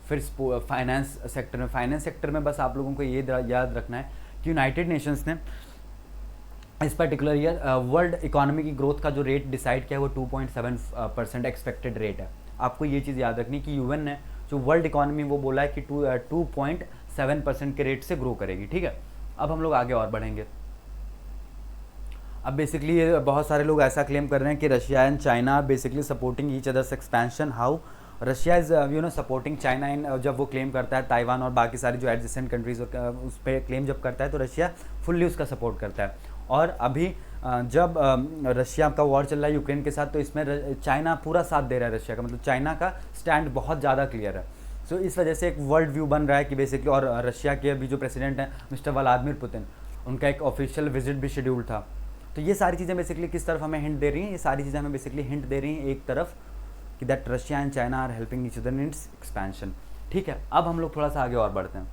फिर फाइनेंस सेक्टर में बस आप लोगों को ये याद रखना है कि यूनाइटेड नेशंस ने इस पर्टिकुलर ईयर वर्ल्ड इकोनॉमी की ग्रोथ का जो रेट डिसाइड किया है वो 2.7% एक्सपेक्टेड रेट है। आपको ये चीज़ याद रखनी कि यूएन ने जो वर्ल्ड इकोनॉमी वो बोला है कि 2.7% के रेट से ग्रो करेगी। ठीक है, अब हम लोग आगे और बढ़ेंगे। अब बेसिकली ये बहुत सारे लोग ऐसा क्लेम कर रहे हैं कि Russia and China basically supporting each others expansion. How? Russia is supporting China in, जब वो क्लेम करता है ताइवान और बाकी सारी जो एडजेसेंट कंट्रीज उस पर क्लेम जब करता है तो रशिया फुल्ली उसका सपोर्ट करता है। और अभी जब रशिया का वॉर चल रहा है यूक्रेन के साथ, तो इसमें चाइना पूरा साथ दे रहा है रशिया का, मतलब चाइना का स्टैंड बहुत ज़्यादा क्लियर है। सो इस वजह से एक वर्ल्ड व्यू बन रहा है कि बेसिकली, और रशिया के अभी जो प्रेसिडेंट हैं मिस्टर व्लादिमीर पुतिन, उनका एक ऑफिशियल विजिट भी शेड्यूल था। तो ये सारी चीज़ें बेसिकली किस तरफ हमें हिंट दे रही हैं, ये सारी चीज़ें हमें बेसिकली हिंट दे रही हैं एक तरफ कि that Russia and China are helping each other in its expansion. ठीक है, अब हम लोग थोड़ा सा आगे और बढ़ते हैं।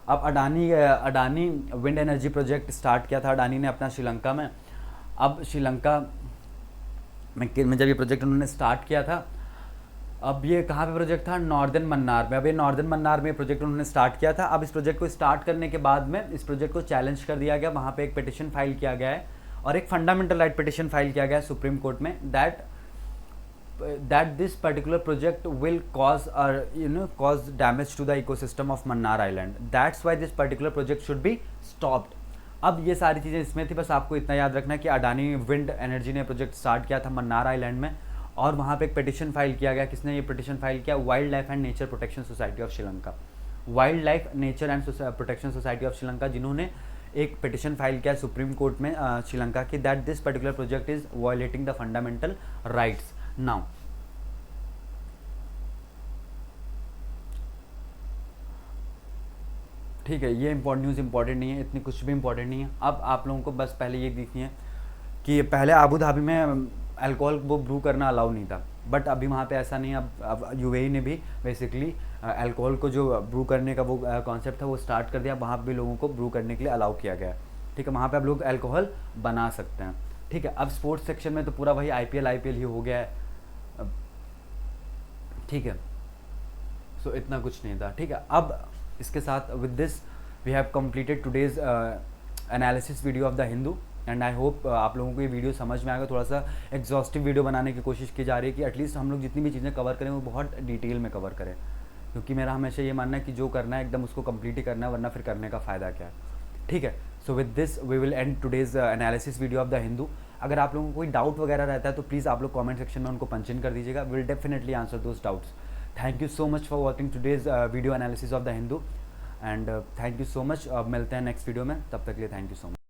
अब Adani wind energy project start किया था अडानी ने अपना श्रीलंका में। अब श्रीलंका में जब ये प्रोजेक्ट उन्होंने स्टार्ट किया था, अब ये कहाँ पे प्रोजेक्ट था, नॉर्दर्न मन्नार में। अब ये नॉर्दर्न मन्नार में प्रोजेक्ट उन्होंने स्टार्ट किया था। अब इस प्रोजेक्ट को स्टार्ट करने के बाद में इस प्रोजेक्ट को चैलेंज कर दिया गया, वहाँ पे एक पिटिशन फाइल किया गया है और एक फंडामेंटल राइट पिटिशन फाइल किया गया है सुप्रीम कोर्ट में, that this particular project will cause cause damage to the ecosystem of Mannar Island. That's why this particular project should be stopped. अब ये सारी चीज़ें इसमें थी, बस आपको इतना याद रखना है कि अडानी विंड एनर्जी ने प्रोजेक्ट स्टार्ट किया था मन्नार आइलैंड में और वहाँ पे एक पिटिशन फाइल किया गया। किसने ये पिटिशन फाइल किया, wild life and nature protection society of Sri Lanka. Wild life nature and protection society of Sri Lanka, जिन्होंने एक पिटिशन फाइल किया सुप्रीम कोर्ट में श्रीलंका की, that this particular project is violating the fundamental rights. Now ठीक है, ये न्यूज़ इंपॉर्टेंट नहीं है, इतनी कुछ भी इंपॉर्टेंट नहीं है। अब आप लोगों को बस पहले ये देखनी है कि पहले आबू धाबी में अल्कोहल वो ब्रू करना अलाउ नहीं था, बट अभी वहाँ पे ऐसा नहीं है। अब यूएई ने भी बेसिकली अल्कोहल को जो ब्रू करने का वो कॉन्सेप्ट था वो स्टार्ट कर दिया, वहाँ पे भी लोगों को ब्रू करने के लिए अलाउ किया गया है। ठीक है, वहाँ पे अब लोग अल्कोहल बना सकते हैं। ठीक है, अब स्पोर्ट्स सेक्शन में तो पूरा वही आईपीएल ही हो गया है। ठीक है, सो इतना कुछ नहीं था। ठीक है, अब इसके साथ with this we have completed today's analysis video of the Hindu and I hope आप लोगों को ये वीडियो समझ में आएगा। थोड़ा सा एग्जॉस्टिव वीडियो बनाने की कोशिश की जा रही है कि एटलीस्ट हम लोग जितनी भी चीज़ें कवर करें वो बहुत डिटेल में कवर करें, क्योंकि मेरा हमेशा ये मानना है कि जो करना है एकदम उसको कंप्लीट ही करना है, वरना फिर करने का फ़ायदा क्या है। ठीक है, so with this we will end today's analysis video of the Hindu. अगर आप लोगों को कोई डाउट वगैरह रहता है तो प्लीज़ आप लोग कॉमेंट सेक्शन में उनको पंच इन कर दीजिएगा, will definitely answer those doubts. Thank you so much for watching today's video analysis of the Hindu and thank you so much. अब मिलते हैं नेक्स्ट वीडियो में, तब तक के लिए थैंक यू सो मच।